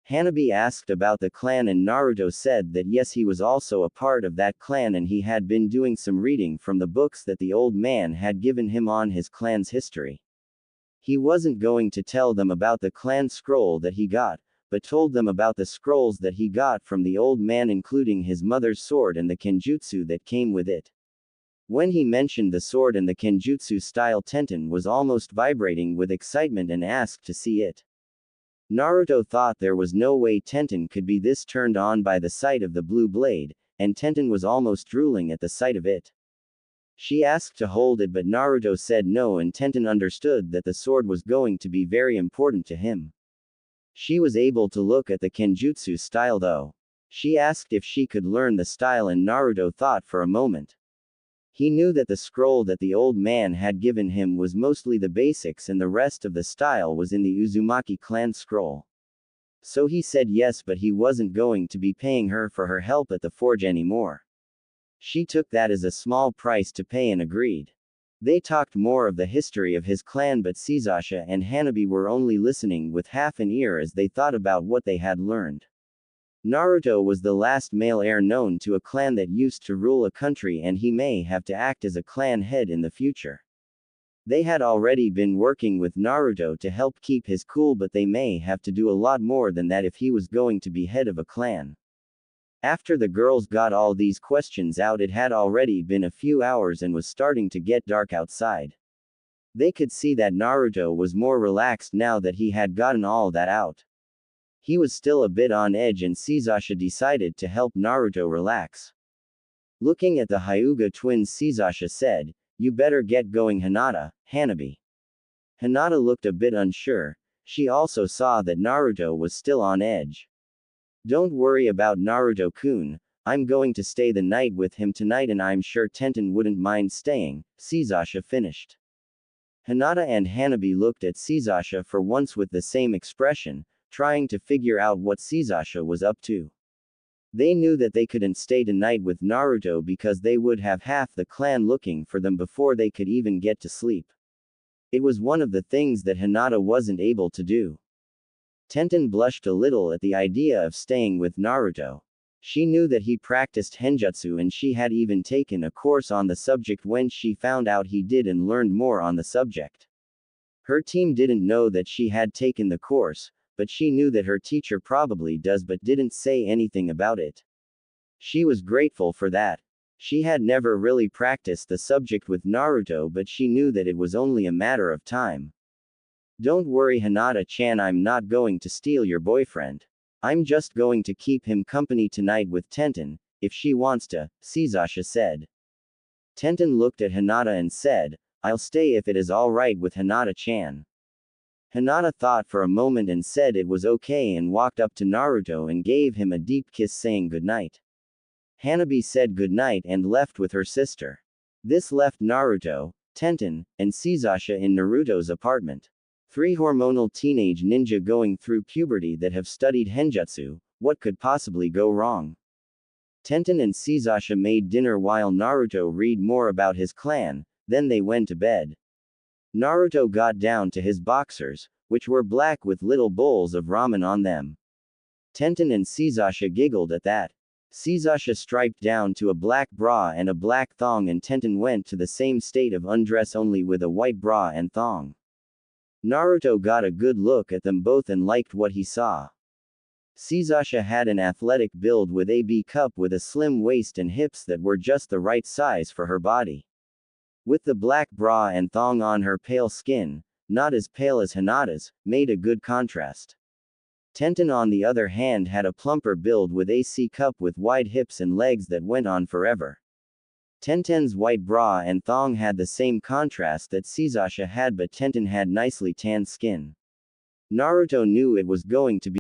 Hanabi asked about the clan and Naruto said that yes, he was also a part of that clan and he had been doing some reading from the books that the old man had given him on his clan's history. He wasn't going to tell them about the clan scroll that he got, but told them about the scrolls that he got from the old man, including his mother's sword and the kenjutsu that came with it. When he mentioned the sword and the kenjutsu style, Tenten was almost vibrating with excitement and asked to see it. Naruto thought there was no way Tenten could be this turned on by the sight of the blue blade, and Tenten was almost drooling at the sight of it. She asked to hold it, but Naruto said no, and Tenten understood that the sword was going to be very important to him. She was able to look at the kenjutsu style though. She asked if she could learn the style and Naruto thought for a moment. He knew that the scroll that the old man had given him was mostly the basics and the rest of the style was in the Uzumaki clan scroll. So he said yes, but he wasn't going to be paying her for her help at the forge anymore. She took that as a small price to pay and agreed. They talked more of the history of his clan, but Sasasha and Hanabi were only listening with half an ear as they thought about what they had learned. Naruto was the last male heir known to a clan that used to rule a country, and he may have to act as a clan head in the future. They had already been working with Naruto to help keep his cool, but they may have to do a lot more than that if he was going to be head of a clan. After the girls got all these questions out, it had already been a few hours and was starting to get dark outside. They could see that Naruto was more relaxed now that he had gotten all that out. He was still a bit on edge, and Sasasha decided to help Naruto relax. Looking at the Hyuga twins, Sasasha said, "You better get going, Hinata, Hanabi." Hinata looked a bit unsure. She also saw that Naruto was still on edge. "Don't worry about Naruto-kun, I'm going to stay the night with him tonight, and I'm sure Tenten wouldn't mind staying," Sasasha finished. Hinata and Hanabi looked at Sasasha for once with the same expression, trying to figure out what Sasasha was up to. They knew that they couldn't stay tonight with Naruto because they would have half the clan looking for them before they could even get to sleep. It was one of the things that Hinata wasn't able to do. Tenten blushed a little at the idea of staying with Naruto. She knew that he practiced Fuuinjutsu, and she had even taken a course on the subject when she found out he did and learned more on the subject. Her team didn't know that she had taken the course, but she knew that her teacher probably does, but didn't say anything about it. She was grateful for that. She had never really practiced the subject with Naruto, but she knew that it was only a matter of time. "Don't worry, Hinata-chan, I'm not going to steal your boyfriend. I'm just going to keep him company tonight with Tenten, if she wants to," Sasasha said. Tenten looked at Hinata and said, "I'll stay if it is all right with Hinata-chan." Hinata thought for a moment and said it was okay and walked up to Naruto and gave him a deep kiss, saying goodnight. Hanabi said goodnight and left with her sister. This left Naruto, Tenten, and Sasasha in Naruto's apartment. 3 hormonal teenage ninja going through puberty that have studied Genjutsu. What could possibly go wrong? Tenten and Sasasha made dinner while Naruto read more about his clan, then they went to bed. Naruto got down to his boxers, which were black with little bowls of ramen on them. Tenten and Sasasha giggled at that. Sasasha striped down to a black bra and a black thong, and Tenten went to the same state of undress only with a white bra and thong. Naruto got a good look at them both and liked what he saw. Sasasha had an athletic build with a B cup with a slim waist and hips that were just the right size for her body. With the black bra and thong on, her pale skin, not as pale as Hinata's, made a good contrast. Tenten, on the other hand, had a plumper build with a C cup with wide hips and legs that went on forever. Tenten's white bra and thong had the same contrast that Sasasha had, but Tenten had nicely tanned skin. Naruto knew it was going to be